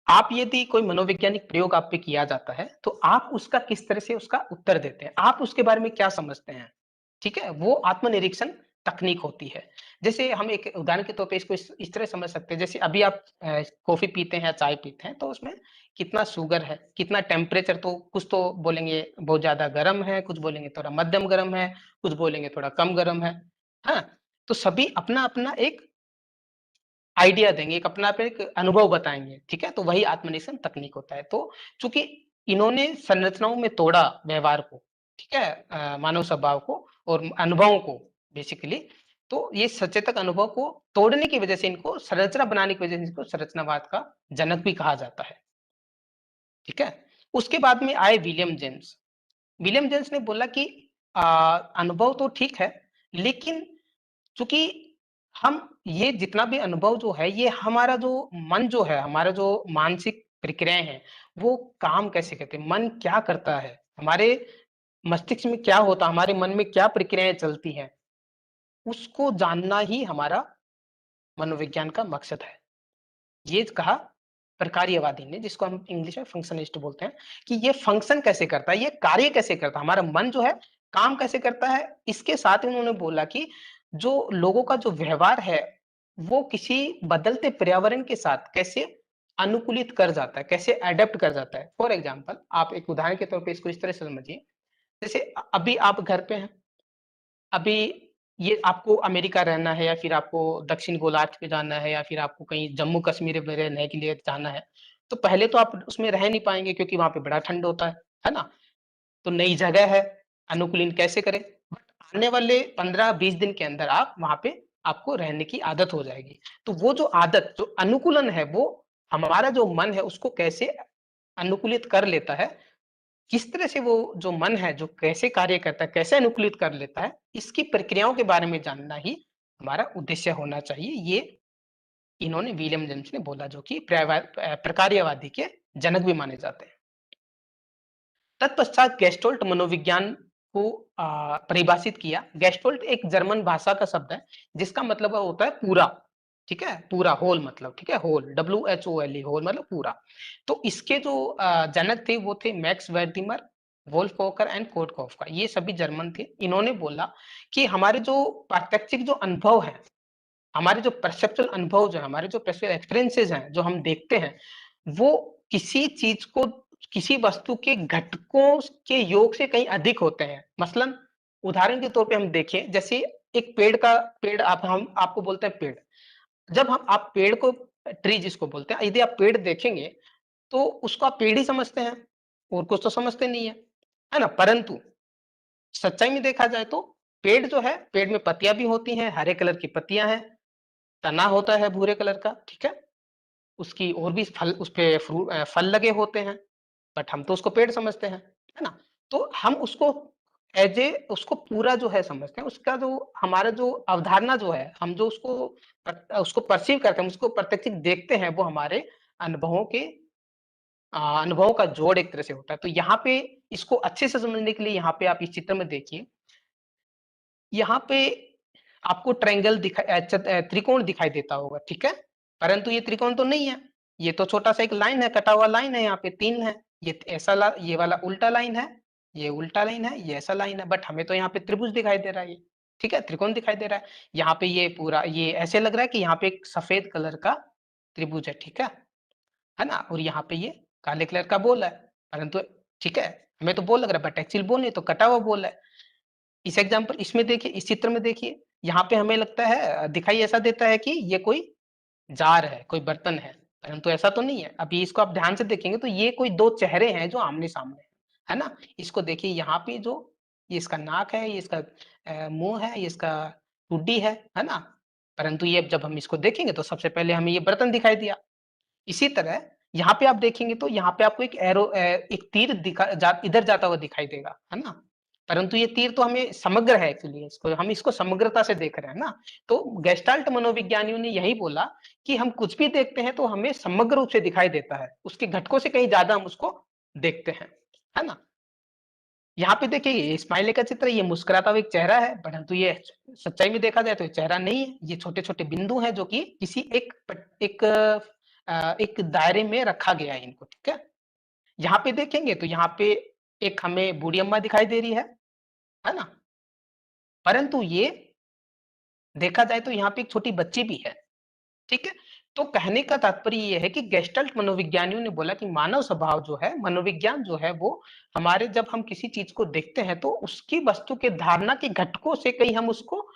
आप यदि कोई मनोवैज्ञानिक प्रयोग आप पे किया जाता है तो आप उसका किस तरह से उसका उत्तर देते हैं, आप उसके बारे में क्या समझते हैं, ठीक है, वो आत्मनिरीक्षण तकनीक होती है। जैसे हम एक उदाहरण के तौर पे इसको इस तरह समझ सकते हैं, जैसे अभी आप कॉफी पीते हैं या चाय पीते हैं तो उसमें कितना शुगर है, कितना टेम्परेचर, तो कुछ तो बोलेंगे बहुत ज्यादा गर्म है, कुछ बोलेंगे थोड़ा मध्यम गर्म है, कुछ बोलेंगे थोड़ा कम गर्म है। हाँ, तो सभी अपना अपना एक आइडिया देंगे, एक अपना पे एक अनुभव बताएंगे, ठीक है, तो वही आत्मनिरीक्षण तकनीक होता है। तो चूंकि इन्होंने संरचनाओं में तोड़ा व्यवहार को, ठीक है, मानव स्वभाव को और अनुभवों को बेसिकली, तो ये सचेतक अनुभव को तोड़ने की वजह से इनको संरचना बनाने की वजह से इनको संरचनावाद का जनक भी कहा जाता है, ठीक है। उसके बाद में आए विलियम जेम्स। विलियम जेम्स ने बोला कि अनुभव तो ठीक है, लेकिन चूंकि हम ये जितना भी अनुभव जो है ये हमारा जो मन जो है, हमारा जो मानसिक प्रक्रियाएं हैं वो काम कैसे करते हैं, मन क्या करता है, हमारे मस्तिष्क में क्या होता है, हमारे मन में क्या प्रक्रियाएं चलती हैं, उसको जानना ही हमारा मनोविज्ञान का मकसद है। ये कहा प्रकार्यवादी ने, जिसको हम इंग्लिश में फंक्शनिस्ट बोलते हैं, कि ये फंक्शन कैसे करता है, ये कार्य कैसे करता है, हमारा मन जो है काम कैसे करता है। इसके साथ ही उन्होंने बोला कि जो लोगों का जो व्यवहार है वो किसी बदलते पर्यावरण के साथ कैसे अनुकूलित कर जाता है, कैसे अडेप्ट कर जाता है। फॉर एग्जाम्पल, आप एक उदाहरण के तौर पे इसको इस तरह से समझिए, जैसे अभी आप घर पे हैं, अभी ये आपको अमेरिका रहना है या फिर आपको दक्षिण गोलार्ध पे जाना है या फिर आपको कहीं जम्मू कश्मीर में रहने के लिए जाना है, तो पहले तो आप उसमें रह नहीं पाएंगे क्योंकि वहां पे बड़ा ठंड होता है ना। तो नई जगह है, अनुकूलन कैसे करें, बट आने वाले 15-20 दिन के अंदर आप वहां पे आपको रहने की आदत हो जाएगी। तो वो जो आदत, जो अनुकूलन है, वो हमारा जो मन है उसको कैसे अनुकूलित कर लेता है, किस तरह से वो जो मन है जो कैसे कार्य करता है, कैसे अनुकूलित कर लेता है, इसकी प्रक्रियाओं के बारे में जानना ही हमारा उद्देश्य होना चाहिए। ये इन्होंने विलियम जेम्स ने बोला, जो कि प्रकार्यवादी के जनक भी माने जाते हैं। तत्पश्चात गेस्टोल्ट मनोविज्ञान को परिभाषित किया। गेस्टोल्ट एक जर्मन भाषा का शब्द है जिसका मतलब होता है पूरा, ठीक है, पूरा, होल मतलब, ठीक है, होल, WHOLE, होल मतलब पूरा। तो इसके जो जनक थे वो थे मैक्स वर्दिमर, वोल्फोकर एंड कोटकॉफ। ये सभी जर्मन थे। इन्होंने बोला कि हमारे जो प्रात्यक्षिक जो अनुभव है, हमारे जो परसेप्चुअल अनुभव जो है, हमारे जो परसेप्चुअल एक्सपीरियंसेस हैं जो हम देखते हैं, वो किसी चीज को, किसी वस्तु के घटकों के योग से कहीं अधिक होते हैं। मसलन उदाहरण के तौर पे हम देखें, जैसे एक पेड़ हम आपको बोलते हैं पेड़, जब हम आप पेड़ को, ट्री जिसको बोलते हैं, यदि आप पेड़ देखेंगे तो उसको आप पेड़ ही समझते हैं और कुछ तो समझते नहीं है ना। परंतु सच्चाई में देखा जाए तो पेड़ जो है, पेड़ में पत्तियां भी होती हैं, हरे कलर की पत्तियां हैं, तना होता है भूरे कलर का, ठीक है, उसकी और भी फल, उस पे फल लगे होते हैं, बट हम तो उसको पेड़ समझते हैं, है ना। तो हम उसको एज ए उसको पूरा जो है समझते हैं, उसका जो हमारा जो अवधारणा जो है, हम जो उसको परसीव करते हैं, उसको प्रत्यक्ष देखते हैं, वो हमारे अनुभवों के अनुभवों का जोड़ एक तरह से होता है। तो यहाँ पे इसको अच्छे से समझने के लिए यहाँ पे आप इस चित्र में देखिए, यहाँ पे आपको ट्रायंगल त्रिकोण दिखाई देता होगा, ठीक है, परंतु ये त्रिकोण तो नहीं है, ये तो छोटा सा एक लाइन है, कटा हुआ लाइन है, यहाँ पे 3 है, ये ऐसा ये वाला उल्टा लाइन है, ये उल्टा लाइन है, ये ऐसा लाइन है, बट हमें तो यहाँ पे त्रिभुज दिखाई दे रहा है, ये ठीक है, त्रिकोण दिखाई दे रहा है। यहाँ पे ये पूरा, ये ऐसे लग रहा है कि यहाँ पे एक सफेद कलर का त्रिभुज है, ठीक है ना, और यहाँ पे ये काले कलर का बॉल है, परंतु ठीक है, हमें तो बॉल लग रहा है, बट एक्चुअल बॉल नहीं, तो कटा हुआ बॉल है। इस एग्जाम्पल, इसमें देखिए, इस चित्र में देखिए, यहाँ पे हमें लगता है, दिखाई ऐसा देता है कि ये कोई जार है, कोई बर्तन है, परंतु ऐसा तो नहीं है। अभी इसको आप ध्यान से देखेंगे तो ये कोई दो चेहरे हैं जो आमने सामने है ना। इसको देखिए, यहाँ पे जो ये इसका नाक है, ये इसका मुंह है, ये इसका टुड्डी है ना। परंतु ये जब हम इसको देखेंगे तो सबसे पहले हमें ये बर्तन दिखाई दिया। इसी तरह यहाँ पे आप देखेंगे तो यहाँ पे आपको एक एरो एक तीर इधर जाता हुआ दिखाई देगा, है ना। परंतु ये तीर तो हमें समग्र है, एक्चुअली इसको हम इसको समग्रता से देख रहे हैं ना। तो गेस्टाल्ट मनोविज्ञानियों ने यही बोला कि हम कुछ भी देखते हैं तो हमें समग्र रूप से दिखाई देता है, उसके घटकों से कहीं ज्यादा हम उसको देखते हैं, है ना। यहाँ पे देखिए, ये स्माइली का चित्र, ये मुस्कुराता हुआ एक चेहरा है, परंतु ये सच्चाई में देखा जाए तो ये चेहरा नहीं है, ये छोटे छोटे बिंदु हैं जो कि किसी एक दायरे में रखा गया है इनको, ठीक है। यहाँ पे देखेंगे तो यहाँ पे एक हमें बूढ़ी अम्मा दिखाई दे रही है ना। परंतु ये देखा जाए तो यहाँ पे एक छोटी बच्ची भी है, ठीक है। तो कहने का तात्पर्य ये है कि गेस्टल्ट मनोविज्ञानियों ने बोला कि मानव स्वभाव जो है, मनोविज्ञान जो है, वो हमारे जब हम किसी चीज को देखते हैं तो उसकी वस्तु के धारणा के घटकों से कहीं हम उसको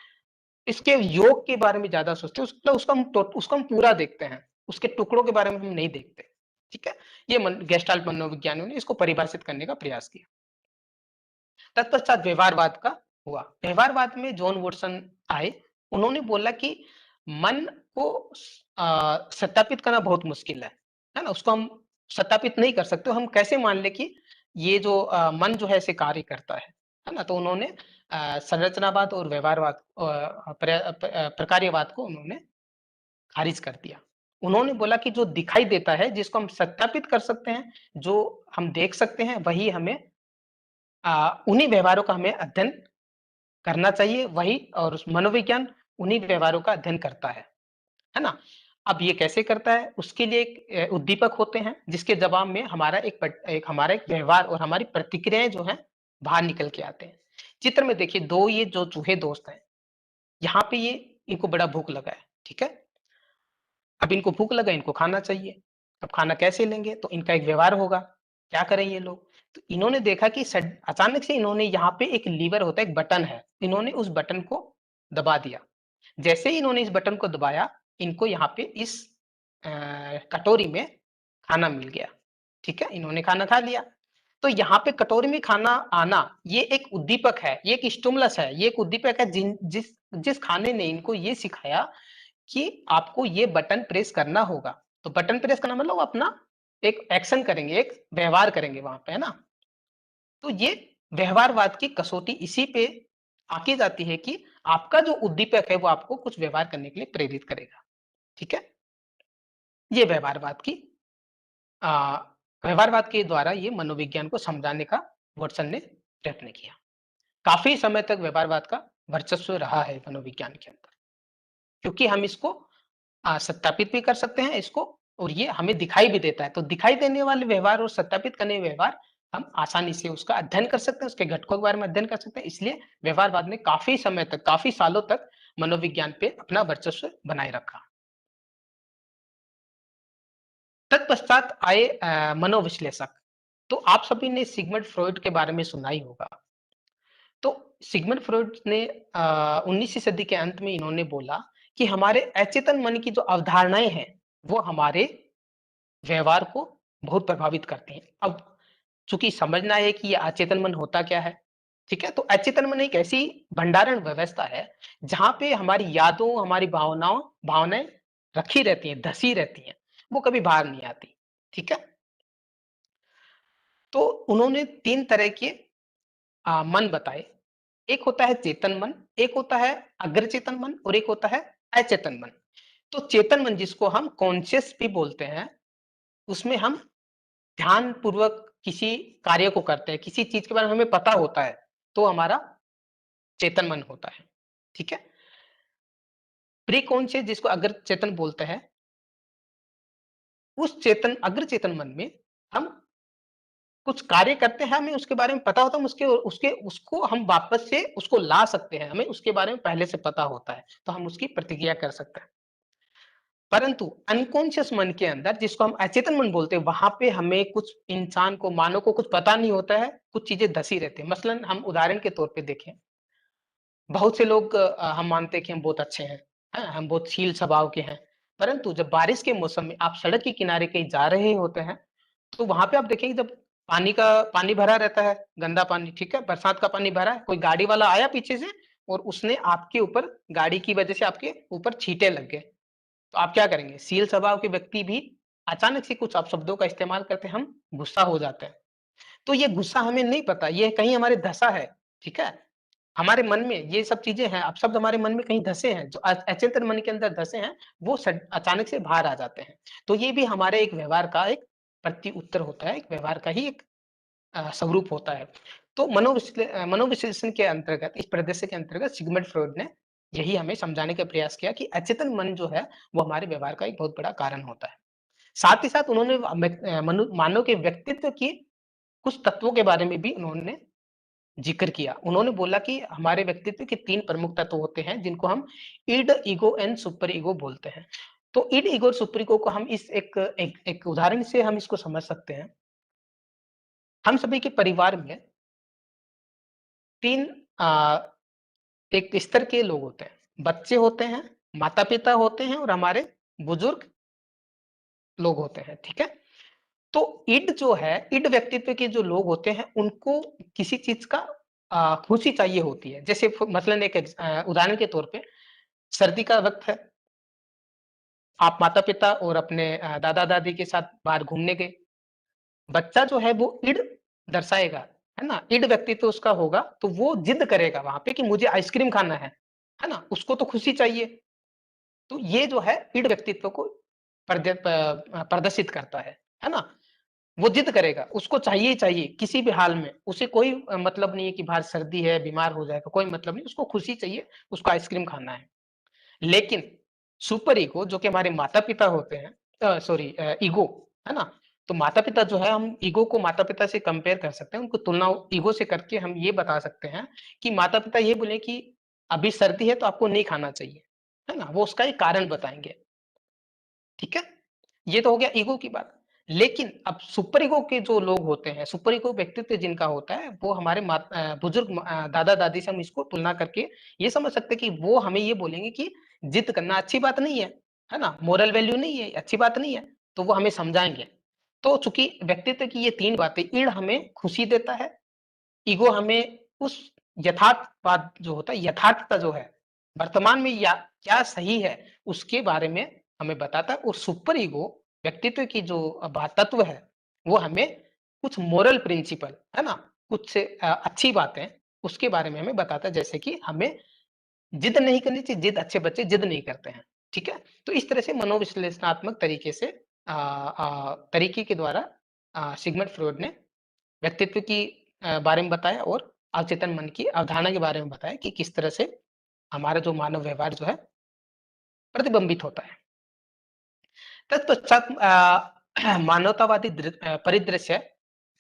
इसके योग के बारे में ज्यादा सोचते हैं, उसको हम पूरा देखते हैं, उसके टुकड़ों के बारे में हम नहीं देखते, ठीक है। ये गेस्टाल्ट मनोविज्ञानियों ने इसको परिभाषित करने का प्रयास किया। तत्पश्चात व्यवहारवाद का हुआ। व्यवहारवाद में जॉन वॉटसन आए, उन्होंने बोला कि मन को सत्यापित करना बहुत मुश्किल है ना। उसको हम सत्यापित नहीं कर सकते, हम कैसे मान ले कि ये जो मन जो है इसे कार्य करता है ना। तो उन्होंने संरचनावाद और व्यवहारवाद प्रकार्यवाद को उन्होंने खारिज कर दिया। उन्होंने बोला कि जो दिखाई देता है, जिसको हम सत्यापित कर सकते हैं, जो हम देख सकते हैं, वही हमें उन्हीं व्यवहारों का हमें अध्ययन करना चाहिए, वही, और उस मनोविज्ञान उन्हीं व्यवहारों का अध्ययन करता है ना। अब ये कैसे करता है, उसके लिए एक उद्दीपक होते हैं जिसके जवाब में हमारा एक व्यवहार और हमारी प्रतिक्रियाएं जो है बाहर निकल के आते हैं। चित्र में देखिए, दो ये जो चूहे दोस्त हैं, यहाँ पे ये इनको बड़ा भूख लगा है, ठीक है। अब इनको भूख लगा, इनको खाना चाहिए। अब खाना कैसे लेंगे, तो इनका एक व्यवहार होगा। क्या करें ये लोग, तो इन्होंने देखा कि अचानक से इन्होंने यहाँ पे एक लीवर होता है, एक बटन है, इन्होंने उस बटन को दबा दिया। जैसे ही इन्होंने इस बटन को दबाया, इनको यहाँ पे इस कटोरी में खाना मिल गया, ठीक है। इन्होंने खाना खा लिया। तो यहाँ पे कटोरी में खाना आना, ये एक उद्दीपक है, ये एक स्टिमुलस है, ये एक उद्दीपक है जिस खाने ने इनको ये सिखाया कि आपको ये बटन प्रेस करना होगा। तो बटन प्रेस करना मतलब अपना एक एक्शन करेंगे, एक व्यवहार करेंगे वहां पे, है ना। तो ये व्यवहारवाद की कसौटी इसी पे आकी जाती है कि आपका जो उद्दीपक है वो आपको कुछ व्यवहार करने के लिए प्रेरित करेगा, ठीक है। ये आ, व्यवहारवाद के द्वारा ये मनोविज्ञान को समझाने का वॉटसन ने प्रयत्न किया। काफी समय तक व्यवहारवाद का वर्चस्व रहा है मनोविज्ञान के अंदर, क्योंकि हम इसको सत्यापित भी कर सकते हैं इसको, और ये हमें दिखाई भी देता है। तो दिखाई देने वाले व्यवहार और सत्यापित करने वाले व्यवहार हम आसानी से उसका अध्ययन कर सकते हैं, उसके घटकों के बारे में अध्ययन कर सकते हैं। इसलिए व्यवहारवाद ने काफी समय तक, काफी सालों तक मनोविज्ञान पे अपना वर्चस्व बनाए रखा। तत्पश्चात आए मनोविश्लेषक। तो आप सभी ने सिगमंड फ्रॉइड के बारे में सुना ही होगा। तो सिगमंड फ्रॉइड ने 19वीं सदी के अंत में इन्होंने बोला कि हमारे अचेतन मन की जो अवधारणाएं हैं वो हमारे व्यवहार को बहुत प्रभावित करती हैं। अब चूंकि समझना है कि ये अचेतन मन होता क्या है, ठीक है। तो अचेतन मन एक ऐसी भंडारण व्यवस्था है जहां पे हमारी यादों, हमारी भावनाएं रखी रहती हैं, धसी रहती हैं, वो कभी बाहर नहीं आती, ठीक है। तो उन्होंने 3 तरह के मन बताए। एक होता है चेतन मन, एक होता है अग्रचेतन मन, और एक होता है अचेतन मन। तो चेतन मन, जिसको हम कॉन्शियस भी बोलते हैं, उसमें हम ध्यान पूर्वक किसी कार्य को करते हैं, किसी चीज के बारे में हमें पता होता है, तो हमारा चेतन मन होता है, ठीक है। प्री कॉन्शियस, जिसको अग्रचेतन बोलते हैं, उस अग्रचेतन मन में हम कुछ कार्य करते हैं, हमें उसके बारे में पता होता है, उसको हम वापस से उसको ला सकते हैं, हमें उसके बारे में पहले से पता होता है, तो हम उसकी प्रतिक्रिया कर सकते हैं। परंतु अनकॉन्शियस मन के अंदर, जिसको हम अचेतन मन बोलते हैं, वहां पे हमें कुछ इंसान को, मानव को कुछ पता नहीं होता है, कुछ चीजें धसी रहती है। मसलन हम उदाहरण के तौर पे देखें, बहुत से लोग हम मानते हैं कि हम बहुत अच्छे हैं, हम बहुत शील स्वभाव के हैं, परंतु जब बारिश के मौसम में आप सड़क के किनारे कहीं जा रहे होते हैं, तो वहां पे आप देखेंगे जब पानी भरा रहता है, गंदा पानी, ठीक है, बरसात का पानी भरा है, कोई गाड़ी वाला आया पीछे से और उसने आपके ऊपर, गाड़ी की वजह से आपके ऊपर छींटे लग गए, तो आप क्या करेंगे? शील स्वभाव के व्यक्ति भी अचानक से कुछ अपशब्दों का इस्तेमाल करते हैं, हम गुस्सा हो जाते हैं। तो ये गुस्सा हमें नहीं पता, ये कहीं हमारे दशा है, ठीक है? हमारे मन में ये सब चीजें हैं, अपशब्द हमारे मन में कहीं धसे हैं, जो अचेतन मन के अंदर धसे हैं, वो अचानक से बाहर आ जाते हैं। तो ये भी हमारे एक व्यवहार का एक प्रति उत्तर होता है, एक व्यवहार का ही एक स्वरूप होता है। तो मनोविश्लेषण के अंतर्गत, इस परिदृश्य के अंतर्गत सिगमंड फ्रॉइड ने यही हमें समझाने का प्रयास किया कि अचेतन मन जो है वो हमारे व्यवहार का एक बहुत बड़ा कारण होता है। साथ ही साथ उन्होंने मानव के व्यक्तित्व की कुछ तत्वों के बारे में भी उन्होंने जिक्र किया। उन्होंने बोला कि हमारे व्यक्तित्व के 3 प्रमुख तत्व होते हैं, जिनको हम id, ego and super ego बोलते हैं। तो इड, ईगो और सुपर ईगो को हम इस एक उदाहरण से हम इसको समझ सकते हैं। हम सभी के परिवार में 3 एक स्तर के लोग होते हैं। बच्चे होते हैं, माता-पिता होते हैं और हमारे बुजुर्ग लोग होते हैं, ठीक है? तो इड जो है, इड व्यक्तित्व के जो लोग होते हैं, उनको किसी चीज़ का खुशी चाहिए होती है। जैसे मसलन उदाहरण के तौर पे सर्दी का वक़्त है, आप माता-पिता और अपने दादा-दादी के साथ बाहर घूमने गए। बच्चा जो है वो इड दर्शाएगा, है ना? इड व्यक्तित्व उसका होगा, तो वो जिद करेगा वहाँ पे कि मुझे आइसक्रीम खाना है ना? उसको तो खुशी चाहिए। तो ये जो है इड व्यक्तित्व को प्रदर्शित करता है ना? वो जिद करेगा, उसको चाहिए ही चाहिए किसी भी हाल में। उसे कोई मतलब नहीं है कि बाहर सर्दी है, बीमार हो जाएगा, कोई मतलब नहीं, उसको खुशी चाहिए, उसको आइसक्रीम खाना है। लेकिन सुपर ईगो जो कि हमारे माता-पिता होते हैं, सॉरी, ईगो, है ना? तो माता-पिता जो है, हम ईगो को माता-पिता से कंपेयर कर सकते हैं, उनको तुलना ईगो से करके हम ये बता सकते हैं कि माता-पिता ये बोले कि अभी सर्दी है तो आपको नहीं खाना चाहिए, है ना? वो उसका एक कारण बताएँगे, ठीक है? ये तो हो गया ईगो की बात। लेकिन अब सुपर ईगो के जो लोग होते हैं, सुपर ईगो व्यक्तित्व जिनका होता है, वो हमारे बुजुर्ग दादा-दादी से हम इसको तुलना करके ये समझ सकते हैं कि वो हमें ये बोलेंगे कि जिद करना अच्छी बात नहीं है ना? मोरल वैल्यू नहीं है, अच्छी बात नहीं है, तो वो हमें समझाएँगे। तो चूँकि व्यक्तित्व की ये 3 बातें, ईड़ हमें खुशी देता है, ईगो हमें उस यथार्थवाद जो होता है, यथार्थता जो है, वर्तमान में या क्या सही है, उसके बारे में हमें बताता है। और सुपर ईगो व्यक्तित्व की जो तत्व है, वो हमें कुछ मोरल प्रिंसिपल, है ना? कुछ अच्छी बातें, उसके बारे में हमें बताता है, जैसे कि हमें जिद नहीं करनी चाहिए, अच्छे बच्चे जिद नहीं करते हैं, ठीक है? तो इस तरह से मनोविश्लेषणात्मक तरीके से तरीके के द्वारा सिगमंड फ्रॉइड ने व्यक्तित्व की बारे में बताया और अवचेतन मन की अवधारणा के बारे में बताया कि किस तरह से हमारा जो मानव व्यवहार जो है प्रतिबिंबित होता है। तत्पश्चात मानवतावादी परिदृश्य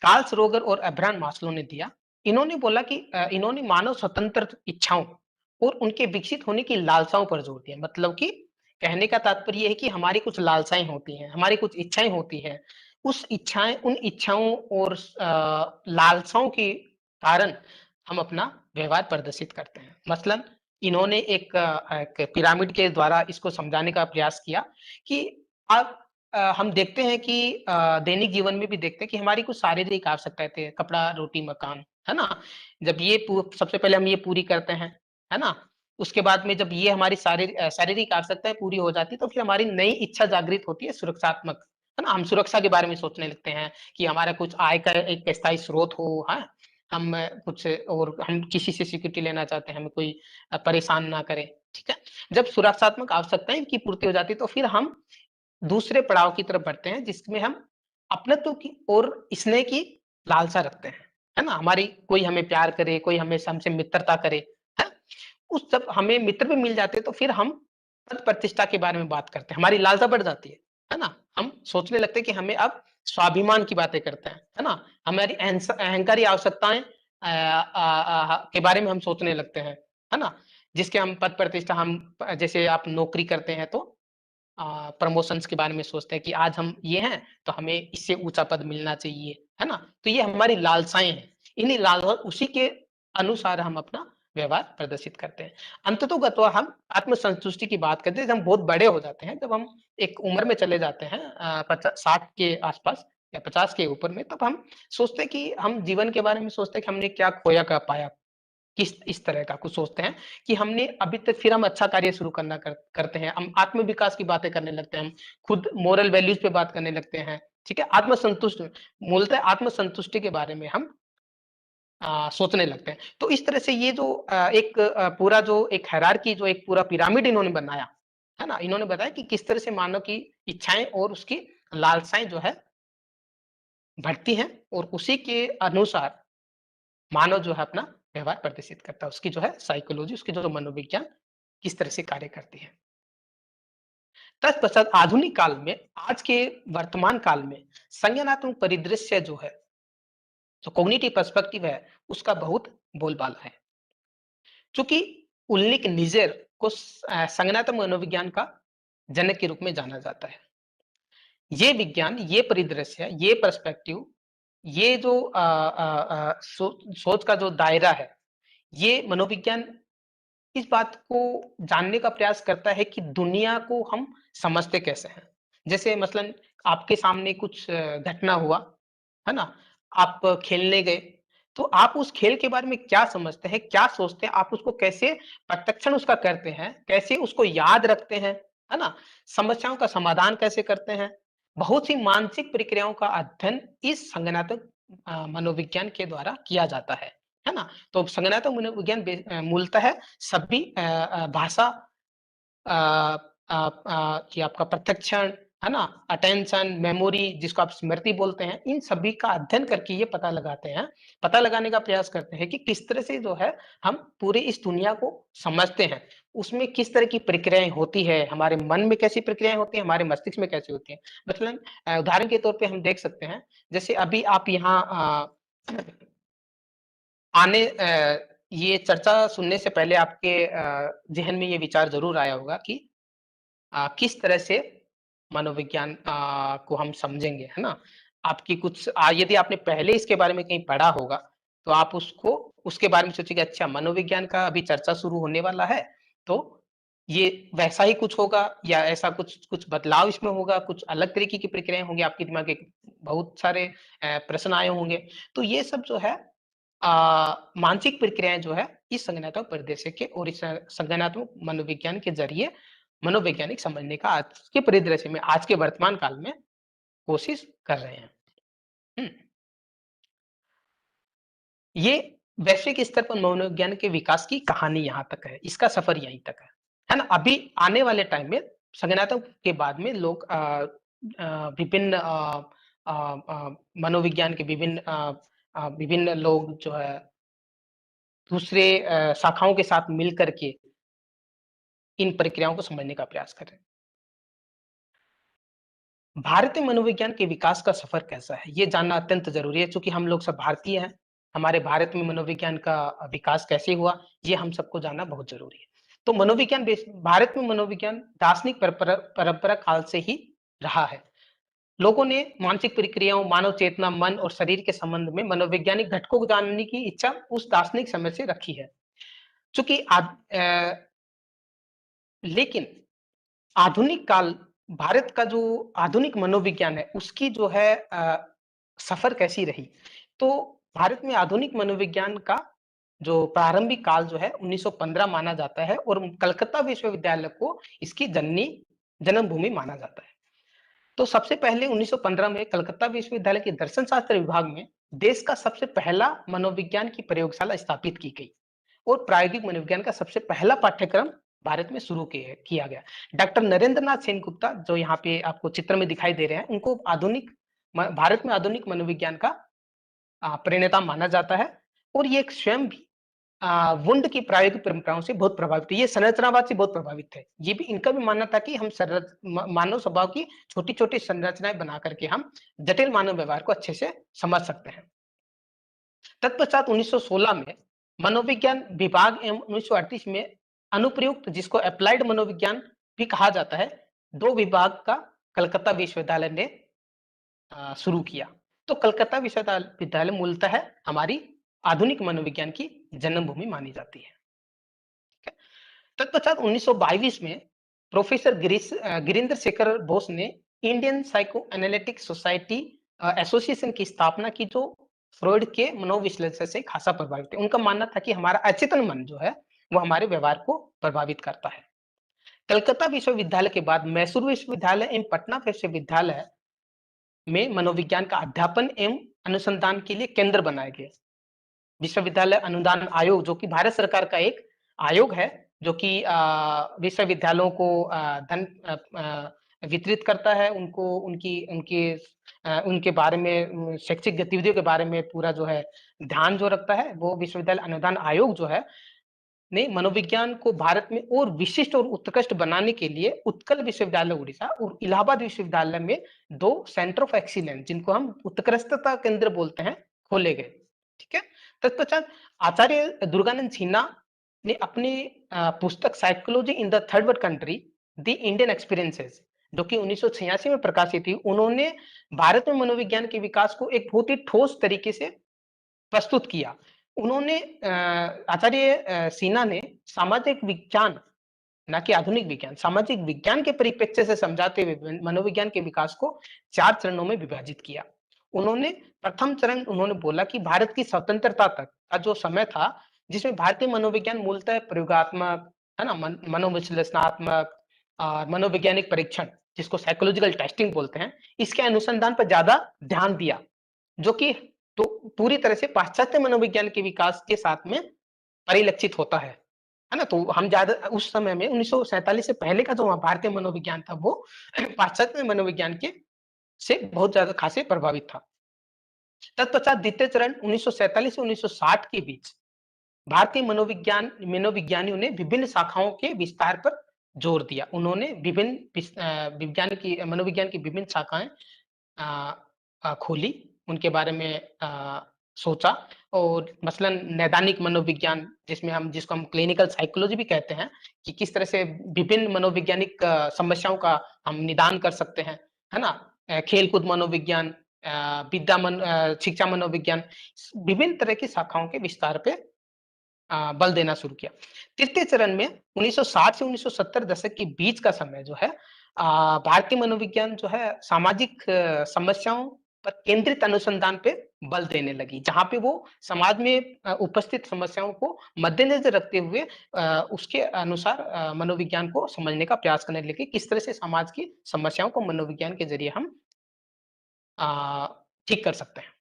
कार्ल रोगर और अब्राहम मास्लो ने दिया। इन्होंने बोला कि इन्होंने मानव स्वतंत्र इच्छाओं और उनके विकसित होने की लालसाओं पर जोर दिया। मतलब कि कहने का तात्पर्य ये है कि हमारी कुछ लालसाएं होती हैं, हमारी कुछ इच्छाएं होती हैं। उन इच्छाओं और लालसाओं के कारण हम अपना व्यवहार प्रदर्शित करते हैं। मसलन इन्होंने एक पिरामिड के द्वारा इसको समझाने का प्रयास किया कि आप हम देखते हैं कि दैनिक जीवन में भी देखते हैं कि हमारी कुछ शारीरिक आवश्यकताएं थे, कपड़ा, रोटी, मकान, है ना? जब ये सबसे पहले हम ये पूरी करते हैं, है ना? उसके बाद में जब ये हमारी शारीरिक आवश्यकताएं पूरी हो जाती है, तो फिर हमारी नई इच्छा जागृत होती है सुरक्षात्मक, है ना? हम सुरक्षा के बारे में सोचने लगते हैं कि हमारा कुछ आय का एक स्थायी स्रोत हो, हाँ? हम कुछ और हम किसी से सिक्योरिटी लेना चाहते हैं, हमें कोई परेशान ना करे, ठीक है? जब सुरक्षात्मक आवश्यकताएं की पूर्ति हो जाती है, तो फिर हम दूसरे पड़ाव की तरफ बढ़ते हैं, जिसमें हम अपनत्व की और स्नेह की लालसा रखते हैं, है ना? हमारी कोई हमें प्यार करे, कोई हमें हमसे मित्रता करे, है? उस जब हमें मित्र भी मिल जाते हैं, तो फिर हम पद प्रतिष्ठा के बारे में बात करते हैं, हमारी लालसा बढ़ जाती है ना? हम सोचने लगते हैं कि हमें अब स्वाभिमान की बातें करते हैं, है ना? हमारी अहंकारी आवश्यकताएं के बारे में हम सोचने लगते हैं, है ना? जिसके हम पद प्रतिष्ठा, हम जैसे आप नौकरी करते हैं तो प्रमोशंस के बारे में सोचते हैं कि आज हम ये हैं, तो हमें इससे ऊँचा पद मिलना चाहिए, है ना? तो ये हमारी लालसाएँ हैं। इन्हीं लालसा उसी के अनुसार हम अपना व्यवहार प्रदर्शित करते हैं। अंततोगत्वा हम आत्मसंतुष्टि की बात करते हैं, जब हम बहुत बड़े हो जाते हैं, जब हम एक उम्र में चले जाते हैं 60 के आसपास या 50 के ऊपर में, तब हम सोचते हैं कि हम जीवन के बारे में सोचते हैं कि हमने क्या खोया, क्या पाया, किस इस तरह का कुछ सोचते हैं कि हमने अभी तक, फिर हम अच्छा कार्य शुरू करते हैं, हम आत्म विकास की बातें करने लगते हैं, हम खुद मोरल वैल्यूज पे बात करने लगते हैं। ठीक है, आत्मसंतुष्ट, मूलतः आत्मसंतुष्टि के बारे में हम सोचने लगते हैं। तो इस तरह से ये जो एक पूरा जो एक हायरार्की, जो एक पूरा पिरामिड इन्होंने बनाया है ना, इन्होंने बताया कि किस तरह से मानव की इच्छाएं और उसकी लालसाएं जो है बढ़ती हैं, और उसी के अनुसार मानव जो है अपना व्यवहार प्रदर्शित करता है, उसकी जो है साइकोलॉजी, उसकी जो मनोविज्ञान किस तरह से कार्य करती है। तत्पश्चात आधुनिक काल में, आज के वर्तमान काल में संज्ञानात्मक परिदृश्य जो है, जो कॉग्निटिव पर्सपेक्टिव है, उसका बहुत बोलबाला है। चूंकि उल्लिक निजेर को संज्ञानात्मक मनोविज्ञान का जनक के रूप में जाना जाता है। ये विज्ञान, ये परिदृश्य, ये पर्सपेक्टिव, ये जो सोच का जो दायरा है, ये मनोविज्ञान इस बात को जानने का प्रयास करता है कि दुनिया को हम समझते कैसे हैं। जैसे मसलन आपके सामने कुछ घटना हुआ, है ना? आप खेलने गए, तो आप उस खेल के बारे में क्या समझते हैं, क्या सोचते हैं, आप उसको कैसे प्रत्यक्षण उसका करते हैं, कैसे उसको याद रखते हैं, है ना? समस्याओं का समाधान कैसे करते हैं? बहुत सी मानसिक प्रक्रियाओं का अध्ययन इस संज्ञानात्मक मनोविज्ञान के द्वारा किया जाता है ना? तो संज्ञानात्मक मनोविज्ञान मूलतः सभी भाषा, कि आपका प्रत्यक्षण, है ना, अटेंशन, मेमोरी, जिसको आप स्मृति बोलते हैं, इन सभी का अध्ययन करके ये पता लगाने का प्रयास करते हैं कि किस तरह से जो है हम पूरी इस दुनिया को समझते हैं, उसमें किस तरह की प्रक्रियाएं होती है, हमारे मन में कैसी प्रक्रियाएं होती हैं, हमारे मस्तिष्क में कैसी होती हैं। मतलब उदाहरण के तौर पे हम देख सकते हैं, जैसे अभी आप यहाँ ये चर्चा सुनने से पहले आपके ज़हन में ये विचार ज़रूर आया होगा कि किस तरह से मनोविज्ञान को हम समझेंगे, है ना? आपकी कुछ यदि आपने पहले इसके बारे में कहीं पढ़ा होगा, तो आप उसको उसके बारे में सोचेंगे, अच्छा मनोविज्ञान का अभी चर्चा शुरू होने वाला है, तो ये वैसा ही कुछ होगा या ऐसा कुछ कुछ बदलाव इसमें होगा, कुछ अलग तरीके की प्रक्रियाएँ होंगी, आपके दिमाग में बहुत सारे प्रश्न आए होंगे। तो ये सब जो है मानसिक प्रक्रियाएँ जो है, इस संज्ञानात्मक परिदृश्य के और इस संज्ञानात्मक मनोविज्ञान के ज़रिए मनोवैज्ञानिक समझने का आज के परिदृश्य में, आज के वर्तमान काल में कोशिश कर रहे हैं। हुँ। ये वैश्विक स्तर पर मनोविज्ञान के विकास की कहानी यहाँ तक है, इसका सफर यहीं तक है ना? अभी आने वाले टाइम में संज्ञानात्मक के बाद में लोग विभिन्न मनोविज्ञान के विभिन्न लोग जो है दूसरे शाखाओं के साथ मिल कर के इन प्रक्रियाओं को समझने का प्रयास कर रहे हैं। भारतीय मनोविज्ञान के विकास का सफर कैसा है, ये जानना अत्यंत जरूरी है, क्योंकि हम लोग सब भारतीय हैं। हमारे भारत में मनोविज्ञान का विकास कैसे हुआ, ये हम सबको जानना बहुत जरूरी है। तो भारत में मनोविज्ञान दार्शनिक परंपरा काल से ही रहा है। लोगों ने मानसिक प्रक्रियाओं, मानव चेतना, मन और शरीर के संबंध में मनोवैज्ञानिक घटकों को जानने की इच्छा उस दार्शनिक समय से रखी है। चूंकि लेकिन आधुनिक काल, भारत का जो आधुनिक मनोविज्ञान है, उसकी जो है सफर कैसी रही? तो भारत में आधुनिक मनोविज्ञान का जो प्रारंभिक काल जो है 1915 माना जाता है, और कलकत्ता विश्वविद्यालय को इसकी जन्म भूमि माना जाता है। तो सबसे पहले 1915 में कलकत्ता विश्वविद्यालय के दर्शन शास्त्र विभाग में देश का सबसे पहला मनोविज्ञान की प्रयोगशाला स्थापित की गई, और प्रायोगिक मनोविज्ञान का सबसे पहला पाठ्यक्रम भारत में शुरू किया गया। डॉक्टर नरेंद्रनाथ सेनगुप्ता, जो यहाँ पे आपको चित्र में दिखाई दे रहे हैं, उनको भारत में आधुनिक मनोविज्ञान का प्रणेता माना जाता है, और ये स्वयं भी वुंड की प्रायोगिक परंपराओं से बहुत प्रभावित है। ये संरचनावाद से बहुत प्रभावित है। ये भी, इनका भी मानना था कि हम मानव स्वभाव की छोटी-छोटी संरचनाएं बना करके हम जटिल मानव व्यवहार को अच्छे से समझ सकते हैं। तत्पश्चात 1916 में मनोविज्ञान विभाग एवं 1938 में अनुप्रयुक्त, जिसको अप्लाइड मनोविज्ञान भी कहा जाता है, 2 विभाग का कलकत्ता विश्वविद्यालय ने शुरू किया। तो कलकत्ता विश्वविद्यालय मूलतः हमारी आधुनिक मनोविज्ञान की जन्मभूमि मानी जाती है। तत्पश्चात 1922 में प्रोफेसर गिरीन्द्र शेखर बोस ने Indian psycho analytic society association की स्थापना की, जो फ्रॉइड के मनोविश्लेषण से खासा प्रभावित है। उनका मानना था कि हमारा अचेतन मन जो है वो हमारे व्यवहार को प्रभावित करता है। कलकत्ता विश्वविद्यालय के बाद मैसूर विश्वविद्यालय एवं पटना विश्वविद्यालय में मनोविज्ञान का अध्यापन एवं अनुसंधान के लिए केंद्र बनाए गए। विश्वविद्यालय अनुदान आयोग, जो कि भारत सरकार का एक आयोग है, जो कि विश्वविद्यालयों को धन वितरित करता है, उनको उनके बारे में शैक्षिक गतिविधियों के बारे में पूरा जो है ध्यान जो रखता है, वो विश्वविद्यालय अनुदान आयोग जो है ने मनोविज्ञान को भारत में और विशिष्ट और उत्कृष्ट बनाने के लिए उत्कल विश्वविद्यालय उड़ीसा और इलाहाबाद विश्वविद्यालय में 2 सेंटर ऑफ एक्सीलेंस, जिनको हम उत्कृष्टता केंद्र बोलते हैं, खोले गए। ठीक है। तत्पश्चात आचार्य दुर्गानंद सिन्हा ने अपनी पुस्तक psychology in the third world country the Indian experiences, जो कि 1986 में प्रकाशित थी, उन्होंने भारत में मनोविज्ञान के विकास को एक बहुत ही ठोस तरीके से प्रस्तुत किया। उन्होंने आचार्य सिन्हा ने सामाजिक विज्ञान, ना कि आधुनिक विज्ञान, सामाजिक विज्ञान के परिप्रेक्ष्य से समझाते हुए मनोविज्ञान के विकास को 4 चरणों में विभाजित किया। उन्होंने प्रथम चरण उन्होंने बोला कि भारत की स्वतंत्रता तक का जो समय था, जिसमें भारतीय मनोविज्ञान मूलतः प्रयोगात्मक, है ना, मनोविश्लेषणात्मक और मनोवैज्ञानिक परीक्षण, जिसको साइकोलॉजिकल टेस्टिंग बोलते हैं, इसके अनुसंधान पर ज्यादा ध्यान दिया, जो कि तो पूरी तरह से पाश्चात्य मनोविज्ञान के विकास के साथ में परिलक्षित होता है ना। तो हम ज्यादा उस समय में 1947 से पहले का जो भारतीय मनोविज्ञान था, वो पाश्चात्य मनोविज्ञान के से बहुत ज्यादा खासे प्रभावित था। तत्पश्चात द्वितीय चरण 1947 से 1960 के बीच भारतीय मनोविज्ञानियों ने विभिन्न शाखाओं के विस्तार पर जोर दिया। उन्होंने विभिन्न मनोविज्ञान की विभिन्न शाखाएं खोली, उनके बारे में सोचा, और मसलन नैदानिक मनोविज्ञान, जिसको हम क्लिनिकल साइकोलॉजी भी कहते हैं, कि किस तरह से विभिन्न मनोवैज्ञानिक समस्याओं का हम निदान कर सकते हैं, है ना। खेलकूद मनोविज्ञान, शिक्षा मनोविज्ञान, विभिन्न तरह की शाखाओं के विस्तार पे बल देना शुरू किया। तृतीय चरण में 1960 से 1970 दशक के बीच का समय जो है, भारतीय मनोविज्ञान जो है सामाजिक समस्याओं पर केंद्रित अनुसंधान पे बल देने लगी, जहां पे वो समाज में उपस्थित समस्याओं को मद्देनजर रखते हुए उसके अनुसार मनोविज्ञान को समझने का प्रयास करने लगी, किस तरह से समाज की समस्याओं को मनोविज्ञान के जरिए हम ठीक कर सकते हैं।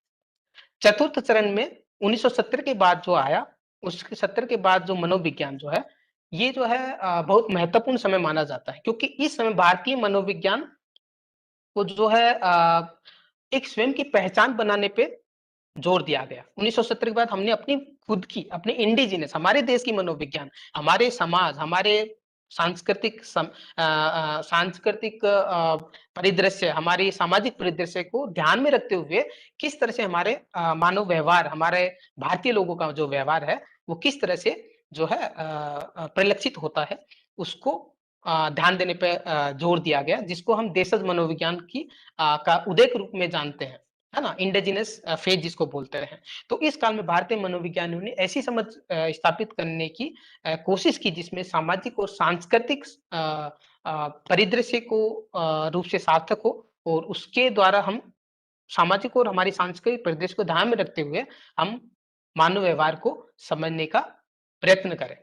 चतुर्थ चरण में 1970 के बाद जो आया, उसके 70 के बाद जो मनोविज्ञान जो है, ये जो है बहुत महत्वपूर्ण समय माना जाता है, क्योंकि इस समय भारतीय मनोविज्ञान को जो है एक स्वयं की पहचान बनाने पे जोर दिया गया। 1970 के बाद हमने अपने इंडिजिनस, हमारे देश की मनोविज्ञान, हमारे समाज, हमारे सांस्कृतिक परिदृश्य, हमारी सामाजिक परिदृश्य को ध्यान में रखते हुए किस तरह से हमारे मानव व्यवहार, हमारे भारतीय लोगों का जो व्यवहार है, वो किस तरह से जो है परिलक्षित होता है, उसको ध्यान देने पे जोर दिया गया, जिसको हम देशज मनोविज्ञान की का उदय के रूप में जानते हैं, है ना, इंडिजिनस फेज जिसको बोलते हैं। तो इस काल में भारतीय मनोविज्ञानियों ने ऐसी समझ स्थापित करने की कोशिश की, जिसमें सामाजिक और सांस्कृतिक परिदृश्य को रूप से सार्थक हो, और उसके द्वारा हम सामाजिक और हमारी सांस्कृतिक परिदृश्य को ध्यान में रखते हुए हम मानव व्यवहार को समझने का प्रयत्न करें।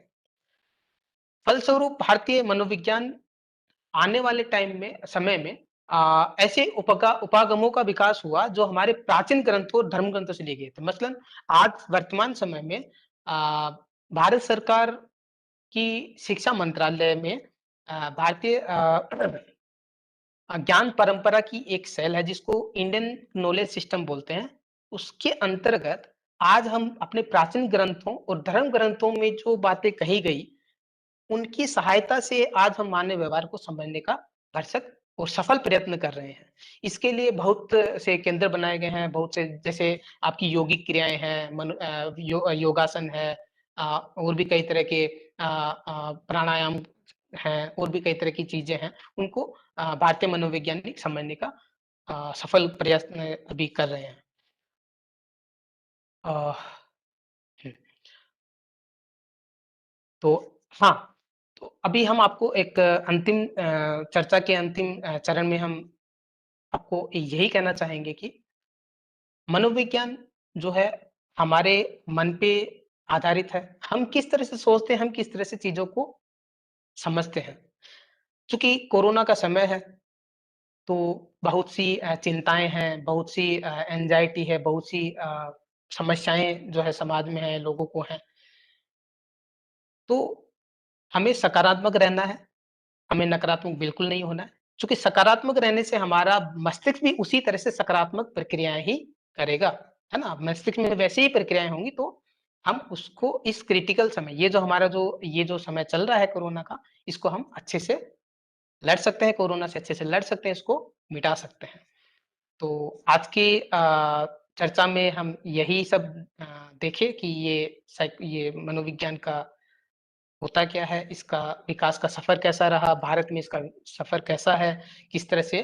फलस्वरूप भारतीय मनोविज्ञान आने वाले समय में ऐसे उपागमों का विकास हुआ, जो हमारे प्राचीन ग्रंथों और धर्म ग्रंथों से लिए गए थे। मसलन आज वर्तमान समय में भारत सरकार की शिक्षा मंत्रालय में भारतीय ज्ञान परंपरा की एक सेल है, जिसको इंडियन नॉलेज सिस्टम बोलते हैं। उसके अंतर्गत आज हम अपने प्राचीन ग्रंथों और धर्म ग्रंथों में जो बातें कही गई, उनकी सहायता से आज हम मानव व्यवहार को समझने का भरसक और सफल प्रयत्न कर रहे हैं। इसके लिए बहुत से केंद्र बनाए गए हैं, बहुत से, जैसे आपकी योगिक क्रियाएं हैं, योगासन है, और भी कई तरह के प्राणायाम हैं, और भी कई तरह की चीजें हैं। उनको भारतीय मनोवैज्ञानिक समझने का सफल प्रयास अभी कर रहे हैं। तो हाँ, तो अभी हम आपको एक अंतिम चर्चा के अंतिम चरण में हम आपको यही कहना चाहेंगे कि मनोविज्ञान जो है हमारे मन पे आधारित है। हम किस तरह से सोचते हैं, हम किस तरह से चीज़ों को समझते हैं। चूँकि कोरोना का समय है, तो बहुत सी चिंताएँ हैं, बहुत सी एंग्ज़ायटी है, बहुत सी समस्याएँ जो है समाज में है, लोगों को हैं। तो हमें सकारात्मक रहना है, हमें नकारात्मक बिल्कुल नहीं होना है। चूँकि सकारात्मक रहने से हमारा मस्तिष्क भी उसी तरह से सकारात्मक प्रक्रियाएँ ही करेगा, है ना? मस्तिष्क में वैसे ही प्रक्रियाएँ होंगी, तो हम उसको इस क्रिटिकल समय, ये जो समय चल रहा है कोरोना का, इसको हम अच्छे से लड़ सकते हैं, कोरोना से अच्छे से लड़ सकते हैं, इसको मिटा सकते हैं। तो आज की चर्चा में हम यही सब देखे कि ये मनोविज्ञान का होता क्या है, इसका विकास का सफ़र कैसा रहा, भारत में इसका सफ़र कैसा है, किस तरह से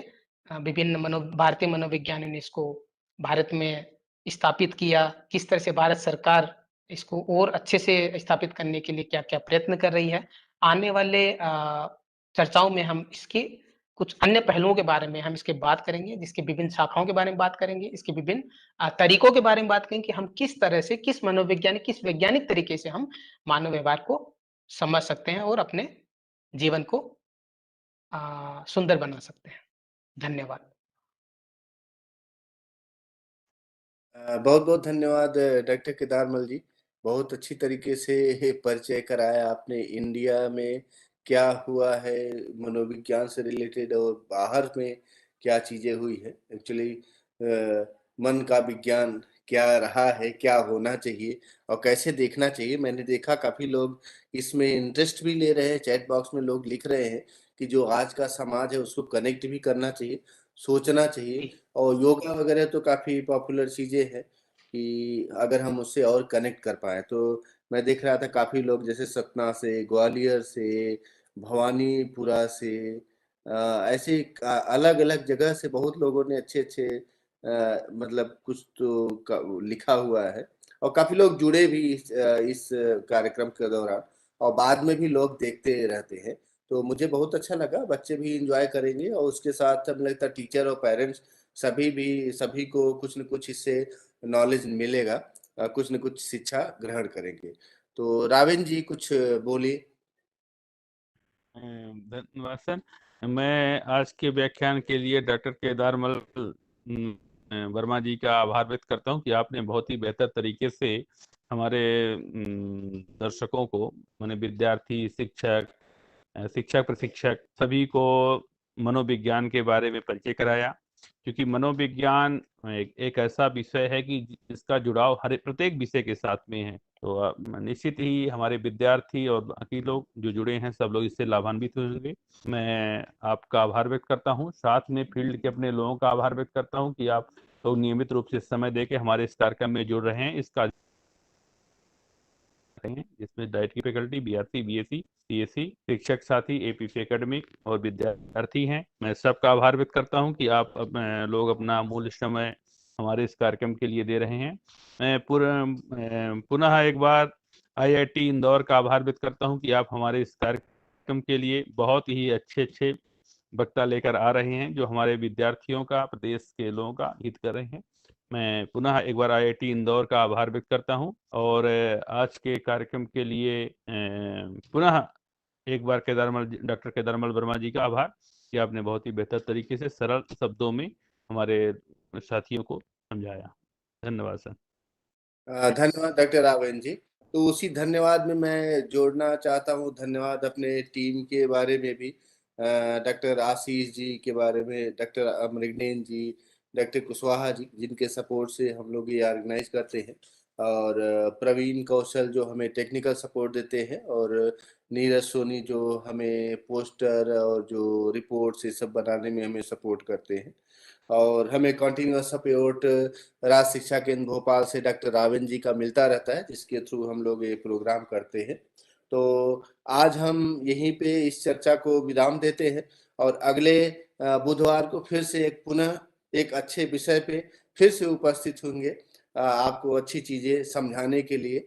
विभिन्न भारतीय मनोविज्ञानियों ने इसको भारत में स्थापित किया, किस तरह से भारत सरकार इसको और अच्छे से स्थापित करने के लिए क्या-क्या प्रयत्न कर रही है। आने वाले चर्चाओं में हम इसके कुछ अन्य पहलुओं के बारे में हम इसके बात करेंगे, जिसकी विभिन्न शाखाओं के बारे में बात करेंगे, इसके विभिन्न तरीकों के बारे में बात करेंगे कि हम किस तरह से, किस वैज्ञानिक तरीके से हम मानव व्यवहार को समझ सकते हैं और अपने जीवन को सुंदर बना सकते हैं। धन्यवाद। बहुत बहुत धन्यवाद डॉक्टर केदारमल जी। बहुत अच्छी तरीके से परिचय कराया आपने इंडिया में क्या हुआ है मनोविज्ञान से रिलेटेड और बाहर में क्या चीज़ें हुई है। एक्चुअली मन का विज्ञान क्या रहा है, क्या होना चाहिए और कैसे देखना चाहिए। मैंने देखा काफ़ी लोग इसमें इंटरेस्ट भी ले रहे हैं, चैट बॉक्स में लोग लिख रहे हैं कि जो आज का समाज है उसको कनेक्ट भी करना चाहिए, सोचना चाहिए। और योगा वगैरह तो काफ़ी पॉपुलर चीज़ें हैं कि अगर हम उससे और कनेक्ट कर पाएँ। तो मैं देख रहा था काफ़ी लोग जैसे सतना से, ग्वालियर से, भवानीपुरा से ऐसे अलग-अलग जगह से बहुत लोगों ने अच्छे-अच्छे मतलब कुछ तो लिखा हुआ है और काफ़ी लोग जुड़े भी इस कार्यक्रम के दौरान और बाद में भी लोग देखते रहते हैं। तो मुझे बहुत अच्छा लगा, बच्चे भी एन्जॉय करेंगे और उसके साथ हमें लगता है टीचर और पेरेंट्स सभी को कुछ न कुछ इससे नॉलेज मिलेगा, कुछ न कुछ शिक्षा ग्रहण करेंगे। तो राविन जी कुछ बोलिए। धन्यवाद सर। मैं आज के व्याख्यान के लिए डॉक्टर केदारमल वर्मा जी का आभार व्यक्त करता हूं कि आपने बहुत ही बेहतर तरीके से हमारे दर्शकों को, माने विद्यार्थी, शिक्षक प्रशिक्षक सभी को मनोविज्ञान के बारे में परिचय कराया। क्योंकि मनोविज्ञान एक ऐसा विषय है कि जिसका जुड़ाव हर प्रत्येक विषय के साथ में है। तो निश्चित ही हमारे विद्यार्थी और बाकी लोग जो जुड़े हैं सब लोग इससे लाभान्वित होंगे। मैं आपका आभार व्यक्त करता हूं, साथ में फील्ड के अपने लोगों का आभार व्यक्त करता हूं कि आप लोग नियमित रूप से समय देके हमारे इस कार्यक्रम में जुड़ रहे हैं। इसका जिसमें डाइट की फैकल्टी, बीआरसी, बीएससी, सीएससी, शिक्षक साथी, एपीसी एकेडमिक और विद्यार्थी हैं। मैं सबका आभार व्यक्त करता हूं कि आप लोग अपना अमूल्य समय हमारे इस कार्यक्रम के लिए दे रहे हैं। मैं पुनः एक बार आईआईटी इंदौर का आभार व्यक्त करता हूं कि आप हमारे इस कार्यक्रम के लिए बहुत ही अच्छे अच्छे वक्ता लेकर आ रहे हैं जो हमारे विद्यार्थियों का, प्रदेश के लोगों का हित कर रहे हैं। मैं पुनः एक बार आईआईटी इंदौर का आभार व्यक्त करता हूं और आज के कार्यक्रम के लिए पुनः एक बार डॉक्टर केदारमल वर्मा जी का आभार कि आपने बहुत ही बेहतर तरीके से सरल शब्दों में हमारे साथियों को समझाया। धन्यवाद सर। धन्यवाद डॉक्टर रावण जी। तो उसी धन्यवाद में मैं जोड़ना चाहता हूँ धन्यवाद अपने टीम के बारे में भी, डॉक्टर आशीष जी के बारे में, डॉक्टर अमृगनेन जी, डॉक्टर कुशवाहा जी जिनके सपोर्ट से हम लोग ये ऑर्गेनाइज करते हैं, और प्रवीण कौशल जो हमें टेक्निकल सपोर्ट देते हैं, और नीरज सोनी जो हमें पोस्टर और जो रिपोर्ट्स ये सब बनाने में हमें सपोर्ट करते हैं, और हमें कंटिन्यूअस सपोर्ट राज शिक्षा केंद्र भोपाल से डॉक्टर रावण जी का मिलता रहता है जिसके थ्रू हम लोग ये प्रोग्राम करते हैं। तो आज हम यहीं पे इस चर्चा को विराम देते हैं और अगले बुधवार को फिर से पुनः एक अच्छे विषय पे फिर से उपस्थित होंगे आपको अच्छी चीजें समझाने के लिए।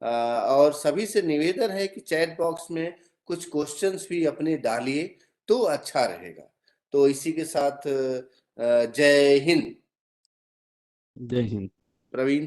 और सभी से निवेदन है कि चैट बॉक्स में कुछ क्वेश्चंस भी अपने डालिए तो अच्छा रहेगा। तो इसी के साथ जय हिंद। जय हिंद। प्रवीण।